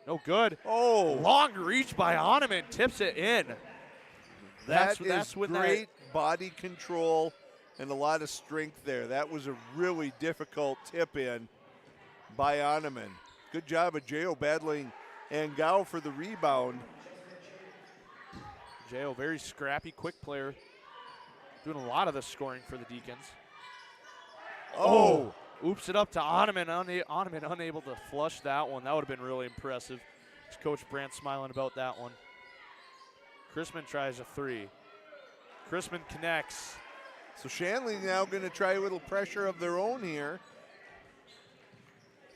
No good. Oh. Long reach by Oneman, tips it in. That's is when great body control and a lot of strength there. That was a really difficult tip in by Oneman. Good job of J.O. battling Angao for the rebound. J.O., very scrappy, quick player. Doing a lot of the scoring for the Deacons. Oh! Oops it up to Oneman. Oneman unable to flush that one. That would have been really impressive. Coach Brandt smiling about that one. Chrisman tries a three. Chrisman connects. So Shanley now going to try a little pressure of their own here.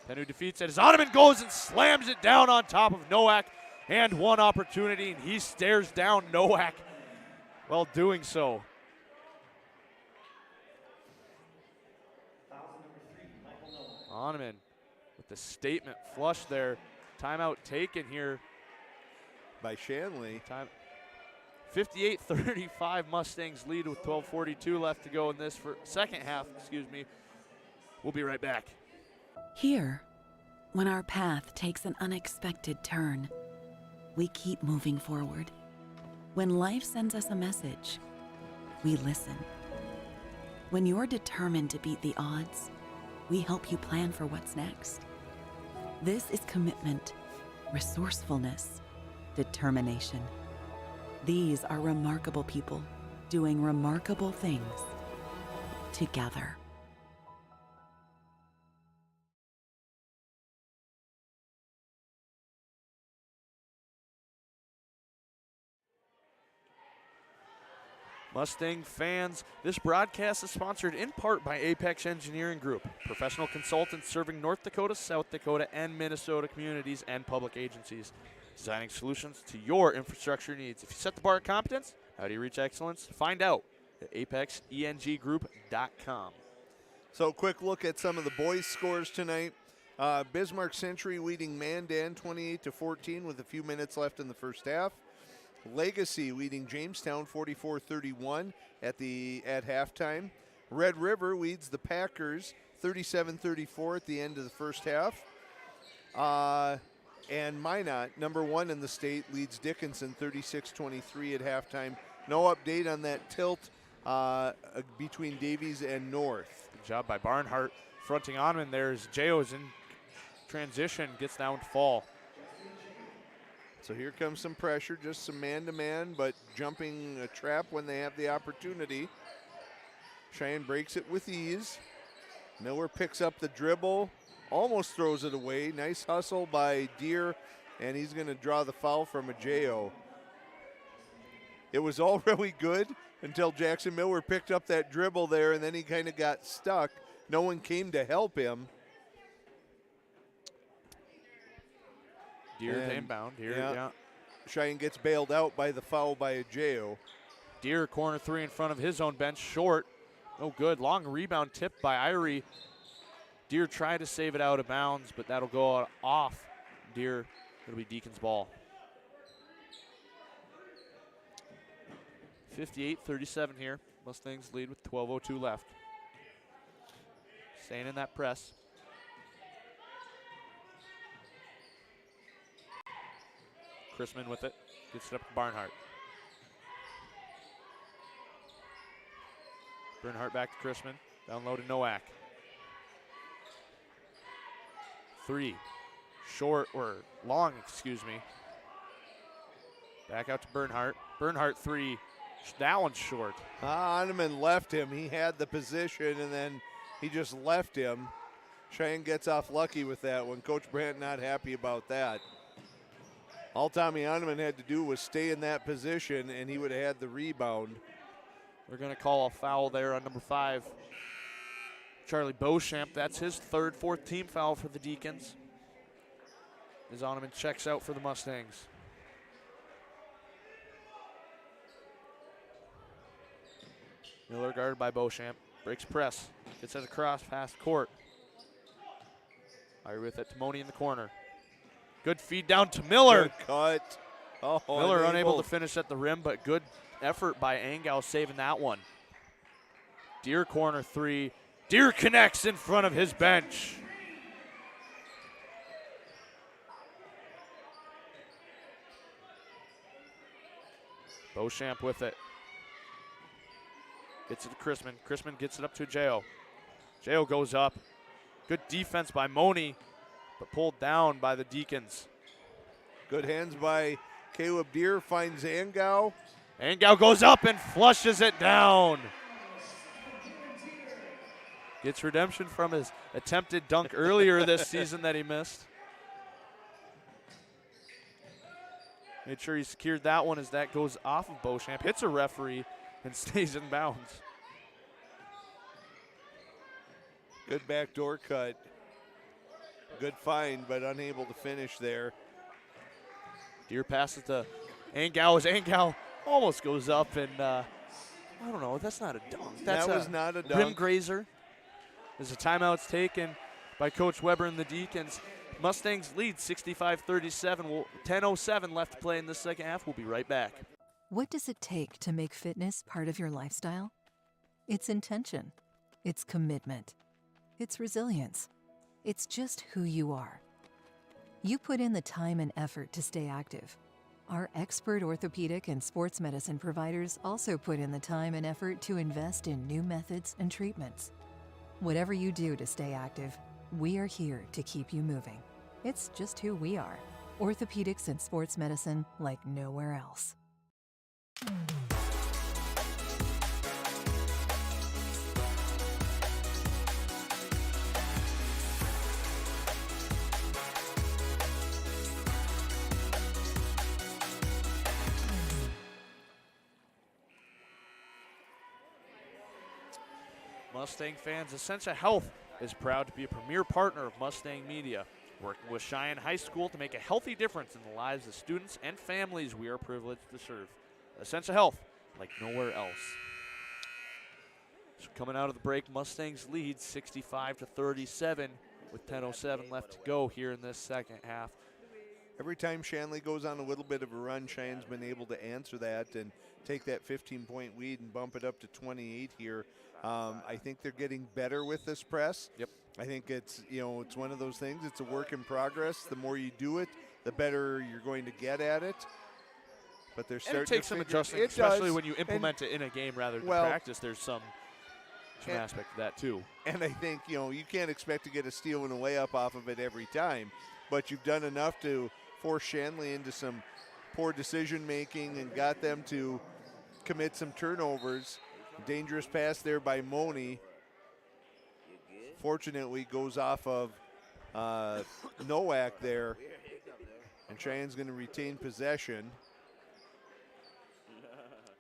Penn who defeats it as Oneman goes and slams it down on top of Nowak. And one opportunity, and he stares down Nowak while doing so. Oneman with the statement flush there. Timeout taken here by Shanley. 58-35 Mustangs lead with 12:42 left to go in this second half, We'll be right back. Here, when our path takes an unexpected turn, we keep moving forward. When life sends us a message, we listen. When you're determined to beat the odds, we help you plan for what's next. This is commitment, resourcefulness, determination. These are remarkable people doing remarkable things together. Mustang fans, this broadcast is sponsored in part by Apex Engineering Group, professional consultants serving North Dakota, South Dakota, and Minnesota communities and public agencies, designing solutions to your infrastructure needs. If you set the bar at competence, how do you reach excellence? Find out at apexenggroup.com. So quick look at some of the boys' scores tonight. Bismarck Century leading Mandan 28-14 with a few minutes left in the first half. Legacy leading Jamestown 44-31 at halftime. Red River leads the Packers 37-34 at the end of the first half. And Minot, number one in the state, leads Dickinson 36-23 at halftime. No update on that tilt between Davies and North. Good job by Barnhart fronting Oneman there as J.O.'s in transition, gets down to fall. So here comes some pressure, just some man-to-man, but jumping a trap when they have the opportunity. Cheyenne breaks it with ease. Miller picks up the dribble, almost throws it away. Nice hustle by Deere, and he's going to draw the foul from a J.O. It was all really good until Jackson Miller picked up that dribble there, and then he kind of got stuck. No one came to help him. Deere inbound here, yeah. Cheyenne gets bailed out by the foul by a J.O. Deere corner three in front of his own bench, short. No good, long rebound tipped by Irie. Deere tried to save it out of bounds, but that'll go off Deere. It'll be Deacon's ball. 58-37 here. Mustangs lead with 12:02 left. Staying in that press. Chrisman with it, gets it up to Barnhart. Barnhart back to Chrisman, down low to Nowak. Three, short, or long, excuse me. Back out to Bernhardt. Bernhardt three, that one's short. Oneman left him. He had the position, and then he just left him. Cheyenne gets off lucky with that one. Coach Brandt not happy about that. All Tommy Oneman had to do was stay in that position, and he would have had the rebound. We're going to call a foul there on number 5. Charlie Beauchamp, that's his fourth team foul for the Deacons. As Oneman checks out for the Mustangs. Miller guarded by Beauchamp. Breaks press. Gets it across past court. Irie with it to Money in the corner. Good feed down to Miller. Good cut. Oh, Miller unable to finish at the rim, but good effort by Angao saving that one. Deere corner three. Deere connects in front of his bench. Beauchamp with it. Gets it to Chrisman. Chrisman gets it up to Jao. Jao goes up. Good defense by Moni, but pulled down by the Deacons. Good hands by Caleb Deere, finds Angao. Angao goes up and flushes it down. Gets redemption from his attempted dunk earlier this season that he missed. Made sure he secured that one as that goes off of Beauchamp. Hits a referee and stays in bounds. Good backdoor cut. Good find, but unable to finish there. Deere passes to Angao as Angao almost goes up and I don't know, that's not a dunk. That was not a dunk. Rim grazer. As a timeout's taken by Coach Weber and the Deacons. Mustangs lead 65-37. 10:07 left to play in the second half. We'll be right back. What does it take to make fitness part of your lifestyle? It's intention. It's commitment. It's resilience. It's just who you are. You put in the time and effort to stay active. Our expert orthopedic and sports medicine providers also put in the time and effort to invest in new methods and treatments. Whatever you do to stay active, we are here to keep you moving. It's just who we are. Orthopedics and sports medicine like nowhere else. Mustang fans, Essentia Health is proud to be a premier partner of Mustang Media, working with Cheyenne High School to make a healthy difference in the lives of students and families we are privileged to serve. Essentia Health, like nowhere else. So coming out of the break, Mustangs lead 65-37 with 10:07 left to go here in this second half. Every time Shanley goes on a little bit of a run, Cheyenne's been able to answer that and take that 15-point lead and bump it up to 28 here. I think they're getting better with this press. Yep. I think it's one of those things. It's a work in progress. The more you do it, the better you're going to get at it. But they're starting and it takes some adjusting, especially when you implement it in a game rather than practice. There's some aspect of that too. And I think you can't expect to get a steal and a layup off of it every time, but you've done enough to force Shanley into some poor decision making and got them to commit some turnovers. Dangerous pass there by Moni. Fortunately, goes off of Nowak there, and Cheyenne's going to retain possession.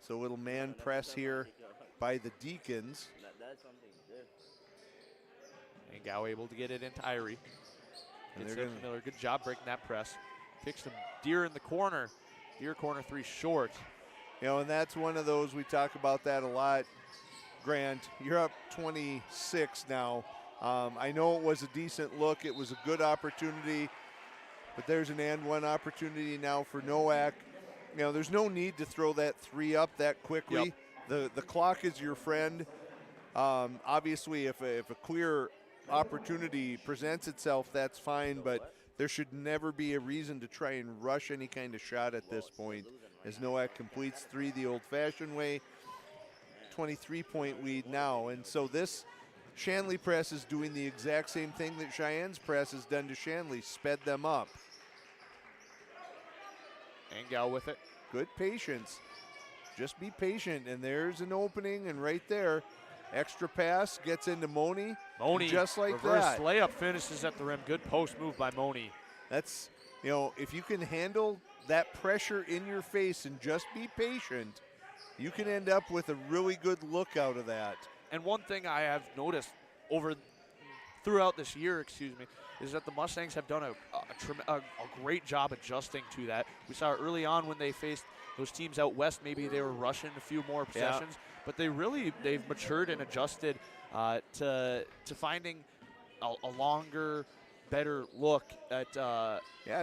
So a little man press here by the Deacons. And Gow able to get it into Irie. And Miller, good job breaking that press. Kicks some Deere in the corner. Deere corner three short. And that's one of those, we talk about that a lot. Grant, you're up 26 now. I know it was a decent look. It was a good opportunity, but there's an and one opportunity now for Nowak. There's no need to throw that three up that quickly. Yep. The clock is your friend. Obviously, if a clear opportunity presents itself, that's fine, but there should never be a reason to try and rush any kind of shot at this point. As Nowak completes three the old-fashioned way, 23-point lead now. And so this Shanley press is doing the exact same thing that Cheyenne's press has done to Shanley, sped them up. Angel with it. Good patience. Just be patient, and there's an opening, and right there, extra pass gets into Moni. Moni, just like reverse that. Layup finishes at the rim. Good post move by Moni. That's, if you can handle that pressure in your face and just be patient, you can end up with a really good look out of that. And one thing I have noticed throughout this year, is that the Mustangs have done a great job adjusting to that. We saw early on when they faced those teams out west, maybe they were rushing a few more possessions, but they've matured and adjusted to finding a longer, better look at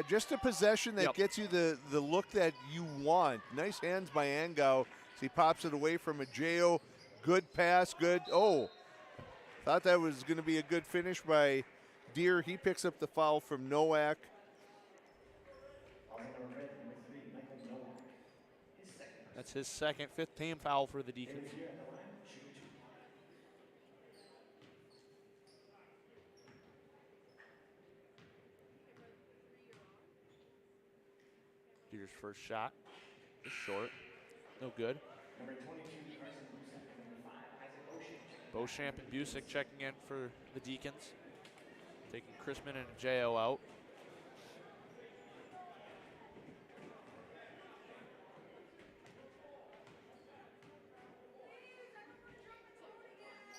just a possession that gets you the look that you want. Nice hands by Angao. He pops it away from a Jao. Good pass, good. Oh, thought that was going to be a good finish by Deere. He picks up the foul from That's his second, 5th team foul for the Deacons. Deer's first shot is short. No good. Beauchamp and Busick checking in for the Deacons. Taking Chrisman and Jo out.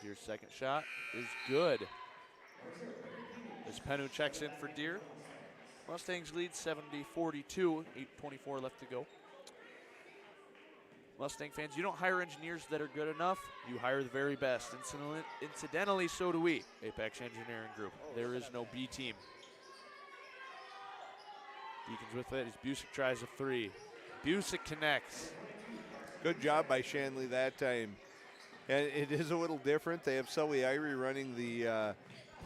Deer's second shot is good. As Penu checks in for Deer. Mustangs lead 70-42, 8:24 left to go. Mustang fans, you don't hire engineers that are good enough, you hire the very best. Incidentally, so do we, Apex Engineering Group. There is no B team. Deacons with it as Busick tries a 3. Busick connects. Good job by Shanley that time. And it is a little different. They have Sully Irie running the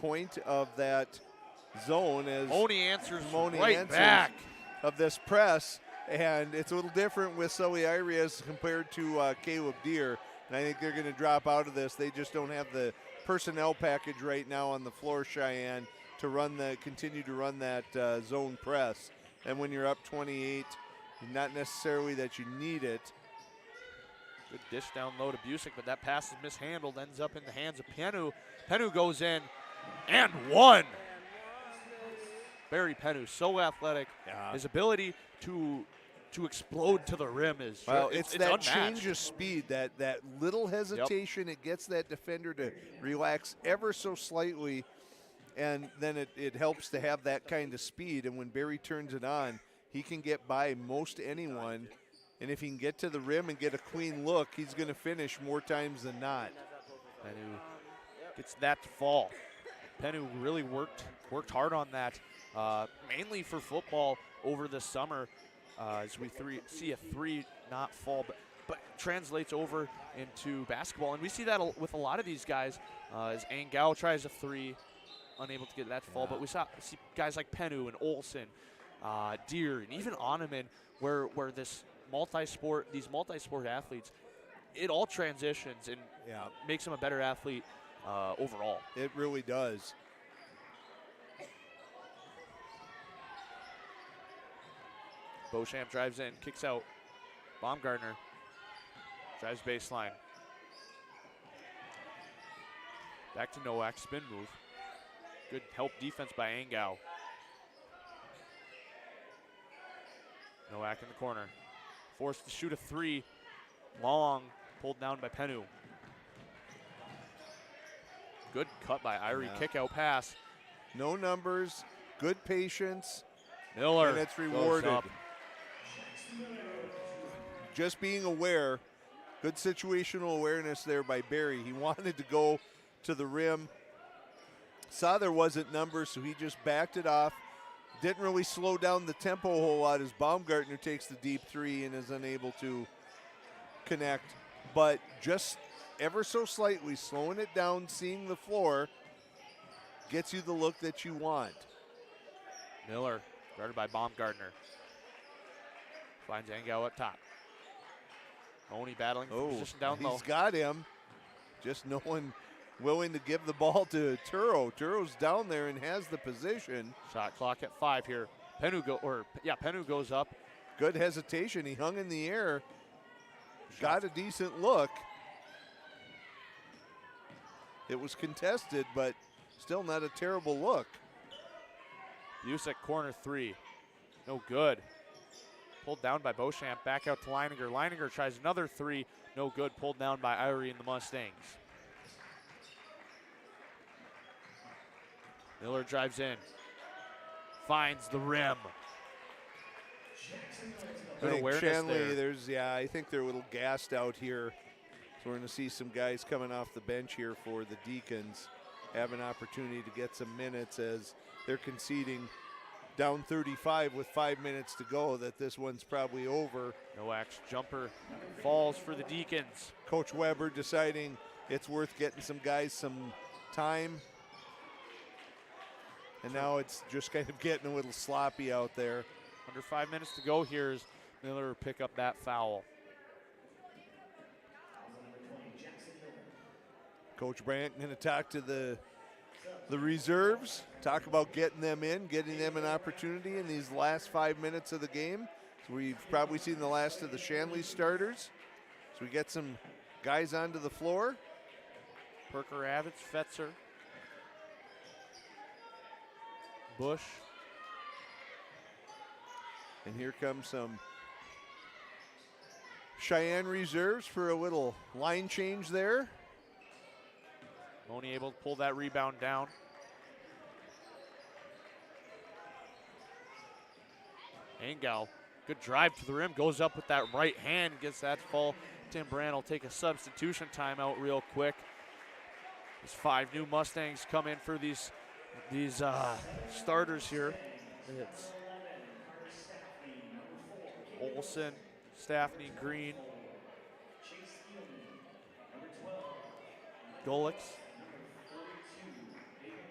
point of that zone as Moni answers right back of this press. And it's a little different with Sully Irie as compared to Caleb Deer. And I think they're going to drop out of this. They just don't have the personnel package right now on the floor, Cheyenne, to continue to run that zone press. And when you're up 28, not necessarily that you need it. Good dish down low to Busick, but that pass is mishandled, ends up in the hands of Penu. Penu goes in and one. Barry Penu, so athletic. Yeah. His ability to explode to the rim is it's that unmatched. change of speed, that little hesitation. It gets that defender to relax ever so slightly, and then it helps to have that kind of speed. And when Barry turns it on, he can get by most anyone. And if he can get to the rim and get a clean look, he's going to finish more times than not. Penu gets that to fall. Penu really worked hard on that, mainly for football over the summer, as we see a 3 not fall, but translates over into basketball. And we see that with a lot of these guys, as Angao tries a 3, unable to get that to fall. But we see guys like Penu and Olsen, Deer, and even Oneman, where these multi-sport athletes, it all transitions and makes them a better athlete overall. It really does. Beauchamp drives in, kicks out. Baumgartner drives baseline. Back to Nowak, spin move. Good help defense by Angao. Nowak in the corner. Forced to shoot a 3. Long, pulled down by Penu. Good cut by Irie, kick out pass. No numbers, good patience. Miller, and it's rewarded. Just being aware, good situational awareness there by Barry. He wanted to go to the rim. Saw there wasn't numbers, so he just backed it off. Didn't really slow down the tempo a whole lot as Baumgartner takes the deep 3 and is unable to connect. But just ever so slightly, slowing it down, seeing the floor, gets you the look that you want. Miller, guarded by Baumgartner. Finds Angao up top. Oni battling for position down low. He's got him. Just no one willing to give the ball to Turo. Turo's down there and has the position. Shot clock at 5 here. Penu goes up. Good hesitation. He hung in the air. Got a decent look. It was contested, but still not a terrible look. Busick corner 3. No good. Pulled down by Beauchamp. Back out to Leininger. Leininger tries another 3. No good. Pulled down by Irie and the Mustangs. Miller drives in. Finds the rim. Good awareness Shanley, there. I think they're a little gassed out here. So we're going to see some guys coming off the bench here for the Deacons have an opportunity to get some minutes as they're conceding down 35 with 5 minutes to go that this one's probably over. Nowak's jumper falls for the Deacons. Coach Weber deciding it's worth getting some guys some time. And now it's just kind of getting a little sloppy out there. Under 5 minutes to go here as Miller pick up that foul. Coach Brandt going to talk to the reserves, talk about getting them in, getting them an opportunity in these last 5 minutes of the game. So we've probably seen the last of the Shanley starters. So we get some guys onto the floor. Perker-Avich, Fetzer, Bush. And here comes some Cheyenne reserves for a little line change there. Only able to pull that rebound down. Engel, good drive to the rim, goes up with that right hand, gets that fall. Tim Brand will take a substitution timeout real quick. There's 5 new Mustangs come in for these starters here. It's Olson, Staffney, Green, Golix,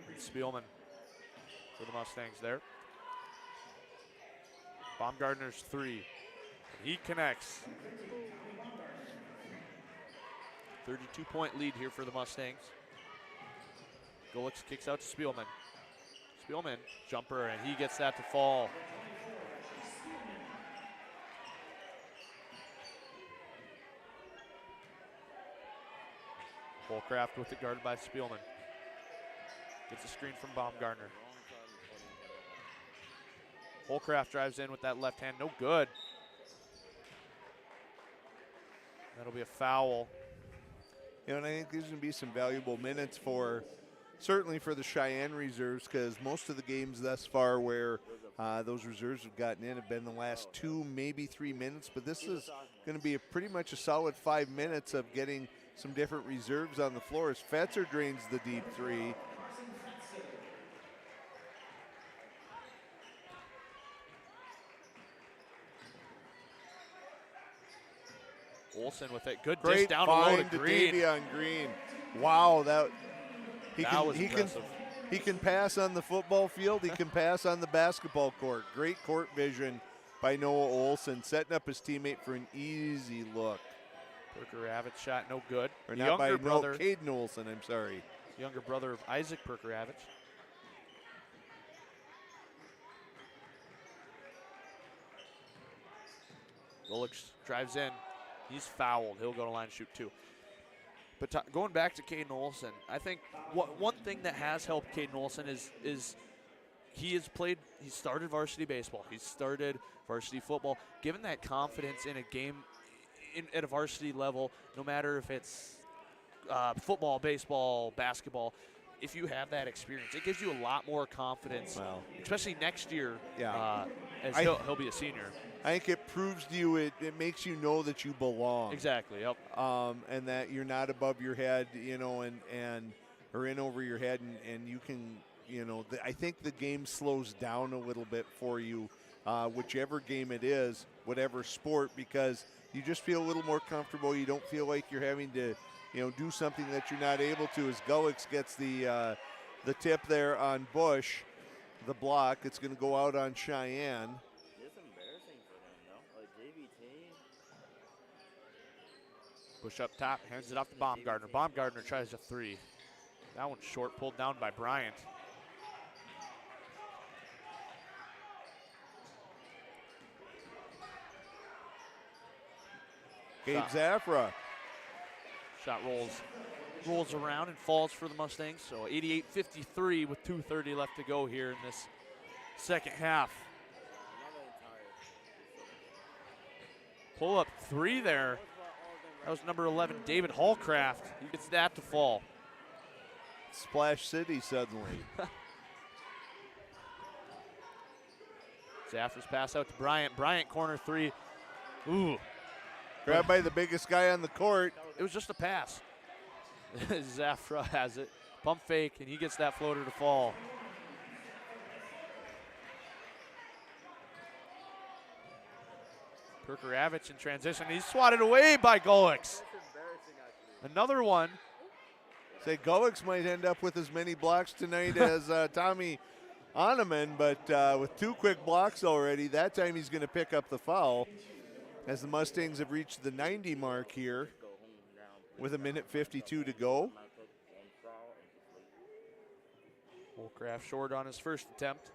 and Spielman for the Mustangs there. Baumgartner's 3. He connects. 32-point lead here for the Mustangs. Golix kicks out to Spielman. Spielman, jumper, and he gets that to fall. Holcraft with it, guarded by Spielman. Gets a screen from Baumgartner. Holcraft drives in with that left hand, no good. That'll be a foul. You know, and I think these are going to be some valuable minutes for, certainly for the Cheyenne reserves, because most of the games thus far where those reserves have gotten in have been the last 2, maybe 3 minutes, but this is going to be pretty much a solid 5 minutes of getting some different reserves on the floor as Fetzer drains the deep 3. Olson with it. Good Great dish down low to find to Green. Davion Green. Wow, that was impressive. He can pass on the football field. He can pass on the basketball court. Great court vision by Noah Olson, setting up his teammate for an easy look. Perker-Avich shot no good. Or The not by younger brother, Caden Olson, I'm sorry. younger brother of Isaac Perker-Avich. Golix drives in. He's fouled. He'll go to line and shoot 2. But going back to Caden Olson, I think one thing that has helped Caden Olson is he started varsity baseball. He's started varsity football. Given that confidence in a game at a varsity level, no matter if it's football, baseball, basketball, if you have that experience, it gives you a lot more confidence, especially next year as he'll be a senior. I think it proves to you, it makes you know that you belong. Exactly, yep. And that you're not above your head, you know, or in over your head, and you can, you know, I think the game slows down a little bit for you, whichever game it is, whatever sport, because you just feel a little more comfortable. You don't feel like you're having to, you know, do something that you're not able to. As Gullix gets the tip there on Bush, the block, it's going to go out on Cheyenne. It's embarrassing for them, though. Like JVT. Bush up top, hands it off to Baumgartner. Baumgartner tries a 3. That one's short, pulled down by Bryant. Gabe Zafra. Shot rolls around and falls for the Mustangs. So 88-53 with 2:30 left to go here in this second half. Pull up 3 there. That was number 11, David Hallcraft. He gets that to fall. Splash City suddenly. Zafra's pass out to Bryant. Bryant corner 3. Ooh. Grabbed by the biggest guy on the court. It was just a pass. Zafra has it. Pump fake, and he gets that floater to fall. Perker-Avich in transition. He's swatted away by Golix. Another one. Say Gullix might end up with as many blocks tonight as Tommy Oneman, but with 2 quick blocks already, that time he's going to pick up the foul as the Mustangs have reached the 90 mark here with 1:52 to go. Holcraft short on his first attempt.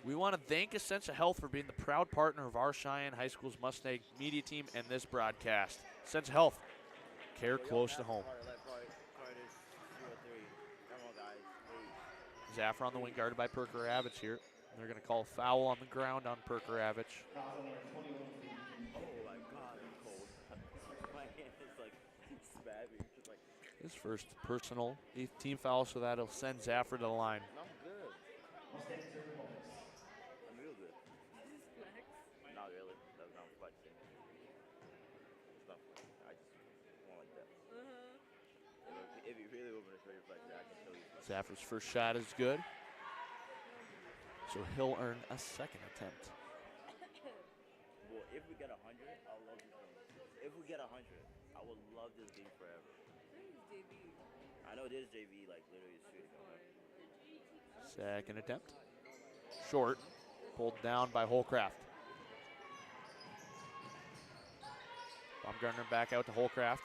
We want to thank Essentia Health for being the proud partner of our Cheyenne High School's Mustang media team and this broadcast. Essentia Health, care close to home. Zaffer on the wing, guarded by Perker-Avich here. They're going to call a foul on the ground on Perker-Avich. Oh my God, I'm cold. My hand is like spabbing. Just like. His first personal 8th team foul, so that'll send Zaffer to the line. I'm good. I'm real good. Not really. That's not flexing. It's not flexing. I just want like that. If you really open a straight flex, I can show you. Zaffer's first shot is good, so he'll earn a second attempt. Well, if we get 100, I'll love this game. If we get 100, I would love this game forever. I know this JV, like, literally is shooting on it. Second attempt. Short. Pulled down by Holcraft. Baumgartner back out to Holcraft.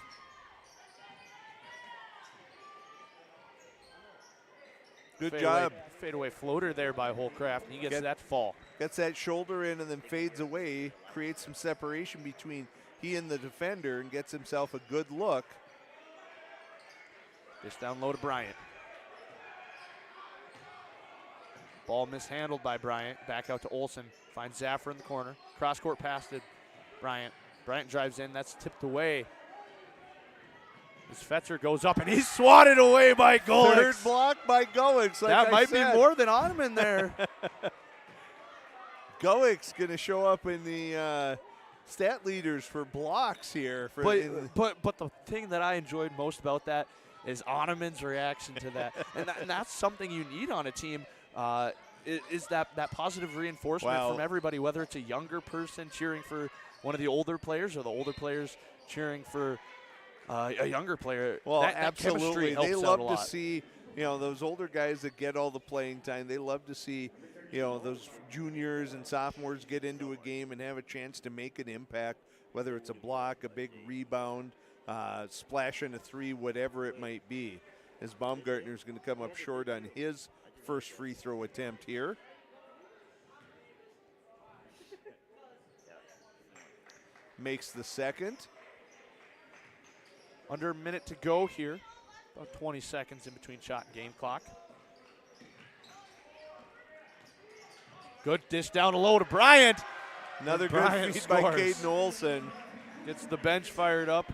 Good job. Fadeaway floater there by Holcraft. He gets that fall. Gets that shoulder in and then fades away, creates some separation between he and the defender and gets himself a good look. Just down low to Bryant. Ball mishandled by Bryant. Back out to Olsen. Finds Zaffer in the corner. Cross court pass to Bryant. Bryant drives in. That's tipped away. As Fetzer goes up and he's swatted away by Golick. Third block by Golick. Like that might be more than Ottoman there. Golick's going to show up in the stat leaders for blocks here. But the thing that I enjoyed most about that is Ottoman's reaction to that. and that's something you need on a team, is that positive reinforcement from everybody, whether it's a younger person cheering for one of the older players or the older players cheering for a younger player. Well, that absolutely. Helps they out love a to lot. see, those older guys that get all the playing time. They love to see, those juniors and sophomores get into a game and have a chance to make an impact, whether it's a block, a big rebound, splash in a three, whatever it might be. As Baumgartner's going to come up short on his first free throw attempt here. Makes the second. Under a minute to go here. About 20 seconds in between shot and game clock. Good dish down low to Bryant. Another Bryant good feed by scores. Caden Olsen. Gets the bench fired up.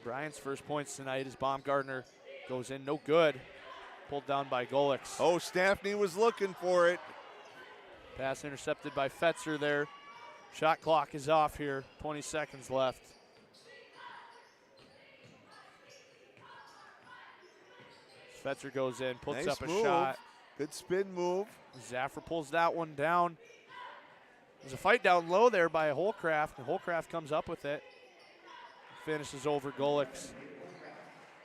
Bryant's first points tonight as Baumgartner goes in. No good. Pulled down by Golix. Oh, Staffney was looking for it. Pass intercepted by Fetzer there. Shot clock is off here. 20 seconds left. Fetzer goes in, puts Nice up a move. shot. Good spin move. Zaffer pulls that one down. There's a fight down low there by Holcraft, and Holcraft comes up with it. Finishes over Golix.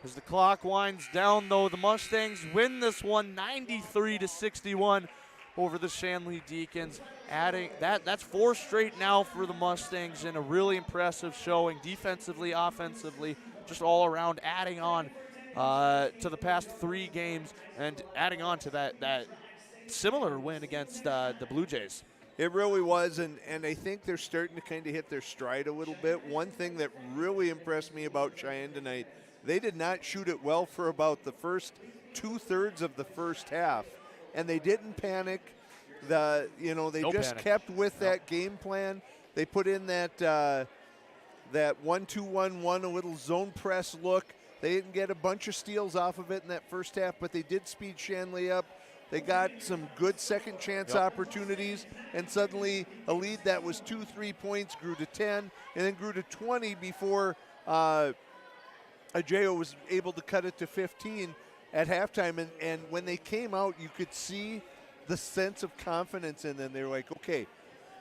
As the clock winds down, though, the Mustangs win this one 93-61 over the Shanley Deacons. Adding that's 4 straight now for the Mustangs in a really impressive showing defensively, offensively, just all around, adding on to the past 3 games and adding on to that similar win against the Blue Jays. It really was, and I think they're starting to kind of hit their stride a little bit. One thing that really impressed me about Cheyenne tonight, they did not shoot it well for about the first 2/3 of the first half, and they didn't panic. They just kept with that game plan. They put in that 1-2-1-1, a little zone press look. They didn't get a bunch of steals off of it in that first half, but they did speed Shanley up. They got some good second chance opportunities, and suddenly a lead that was 2-3 points grew to 10, and then grew to 20 before Ajeo was able to cut it to 15 at halftime. And when they came out, you could see the sense of confidence in them. They were like, okay,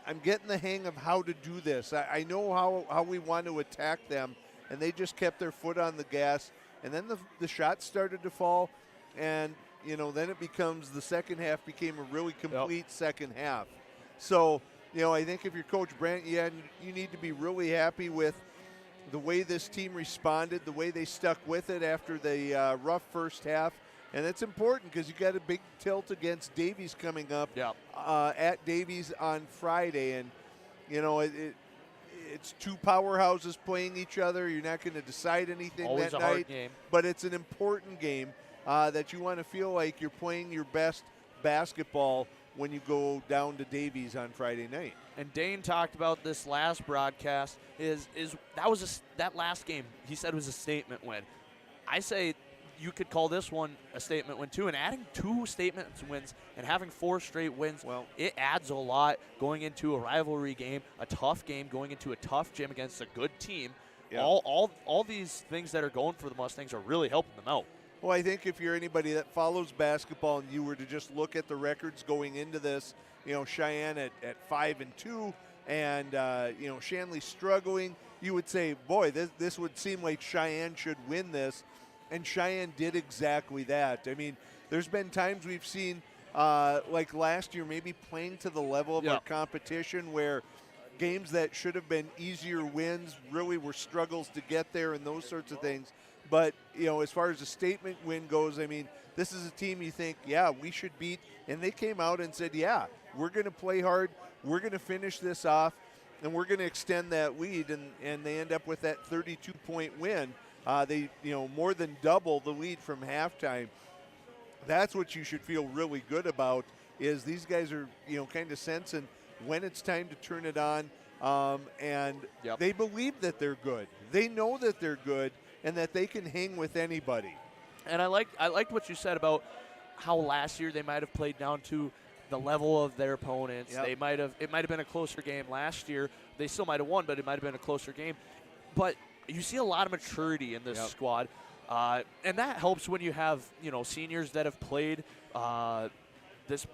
I'm getting the hang of how to do this. I know how we want to attack them, and they just kept their foot on the gas. And then the shots started to fall, and then it becomes the second half became a really complete second half. So, I think if you're Coach Brandt, you need to be really happy with the way this team responded, the way they stuck with it after the rough first half. And that's important because you got a big tilt against Davies coming up at Davies on Friday. And, you know, it's two powerhouses playing each other. You're not going to decide anything Always that a hard night. game. But it's an important game that you want to feel like you're playing your best basketball when you go down to Davies on Friday night. And Dane talked about this last broadcast. That last game he said was a statement win. I say you could call this one a statement win too. And adding 2 statement wins and having 4 straight wins, it adds a lot going into a rivalry game, a tough game, going into a tough gym against a good team. Yep. All these things that are going for the Mustangs are really helping them out. Well, I think if you're anybody that follows basketball and you were to just look at the records going into this, you know, Cheyenne at 5-2 and, you know, Shanley struggling, you would say, boy, this would seem like Cheyenne should win this. And Cheyenne did exactly that. I mean, there's been times we've seen, like last year, maybe playing to the level of our competition where games that should have been easier wins really were struggles to get there and those sorts of things. But, you know, as far as a statement win goes, I mean, this is a team you think, yeah, we should beat. And they came out and said, yeah, we're going to play hard. We're going to finish this off, and we're going to extend that lead. And they end up with that 32-point win. They, you know, more than double the lead from halftime. That's what you should feel really good about is these guys are, you know, kind of sensing when it's time to turn it on. And they believe that they're good. They know that they're good and that they can hang with anybody. And I liked what you said about how last year they might have played down to the level of their opponents. It might have been a closer game last year. They still might have won, but it might have been a closer game. But you see a lot of maturity in this squad, and that helps when you have, you know, seniors that have played this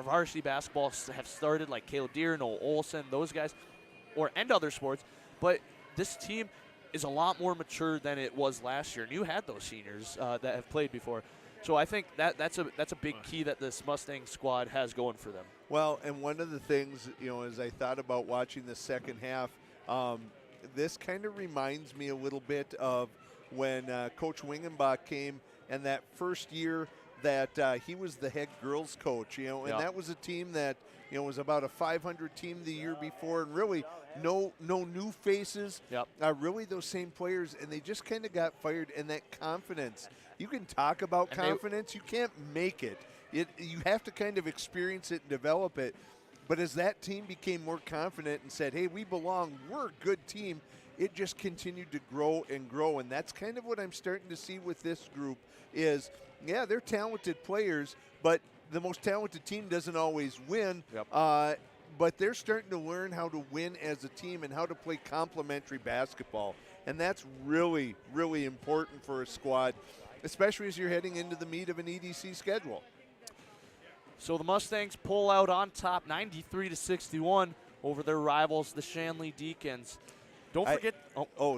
varsity basketball, have started like Caleb Deere, Noel Olson, those guys, and other sports. But this team is a lot more mature than it was last year, and you had those seniors that have played before. So I think that's a big key that this Mustang squad has going for them. Well, and one of the things, you know, as I thought about watching the second half, this kind of reminds me a little bit of when Coach Wingenbach came and that first year that he was the head girls coach, you know, and that was a team that, you know, was about a 500 team the year before, and really no new faces, really those same players, and they just kind of got fired. And that confidence, you can talk about confidence, you can't make it. You have to kind of experience it and develop it. But as that team became more confident and said, hey, we belong, we're a good team, it just continued to grow and grow. And that's kind of what I'm starting to see with this group is, yeah, they're talented players, but the most talented team doesn't always win. But they're starting to learn how to win as a team and how to play complementary basketball. And that's really, really important for a squad, especially as you're heading into the meat of an EDC schedule. So the Mustangs pull out on top 93-61 over their rivals, the Shanley Deacons. Don't forget.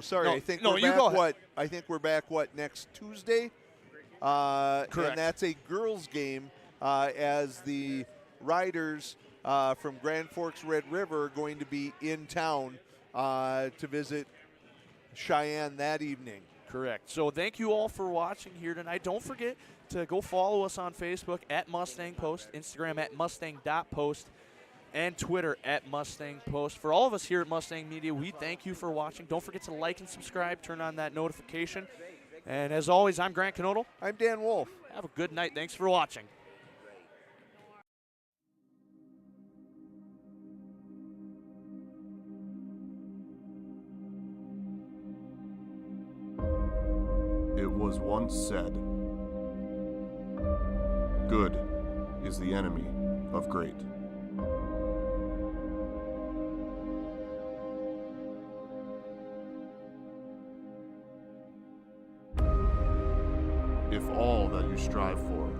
Sorry. No, I think no, we're you back. go ahead. I think we're back. Next Tuesday? Correct. And that's a girls' game as the Riders from Grand Forks Red River are going to be in town to visit Cheyenne that evening. Correct. So thank you all for watching here tonight. Don't forget to go follow us on Facebook at Mustang Post, Instagram at Mustang.post, and Twitter at Mustang Post. For all of us here at Mustang Media, we thank you for watching. Don't forget to like and subscribe, turn on that notification. And as always, I'm Grant Knodel. I'm Dan Wolf. Have a good night. Thanks for watching. It was once said, good is the enemy of great. If all that you strive for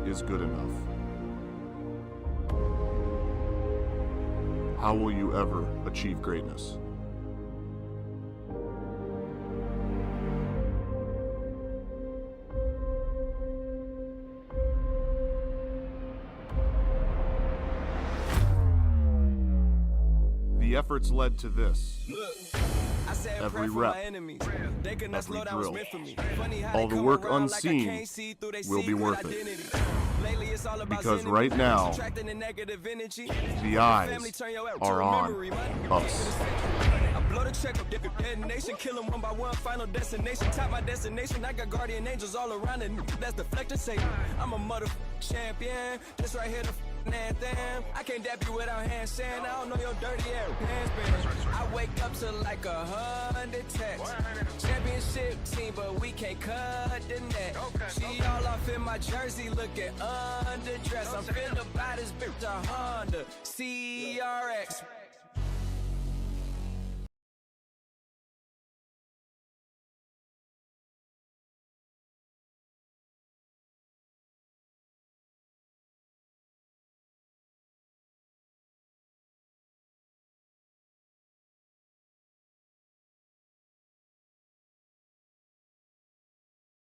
is good enough, how will you ever achieve greatness? The efforts led to this. I said Every pray for rep, my enemies. They could not every slow down was drill, meant for me. Funny how all they the come work around like I unseen can't see through they will be secret worth it. identity. Lately it's all about Because sinning, right now, subtracting the negative energy. the eyes are on us. I blow the check up, detonation, kill 'em one by one, final destination. Top my destination, I got guardian angels all around it. That's deflecting, say I'm a champion. This right here, the anthem. I can't dap you without handstand. I don't know your dirty ass hands. I wake up to like 100 texts. Championship team, but we can't cut the net. She all off in my jersey, looking underdressed. I'm finna buy this bitch a Honda CRX.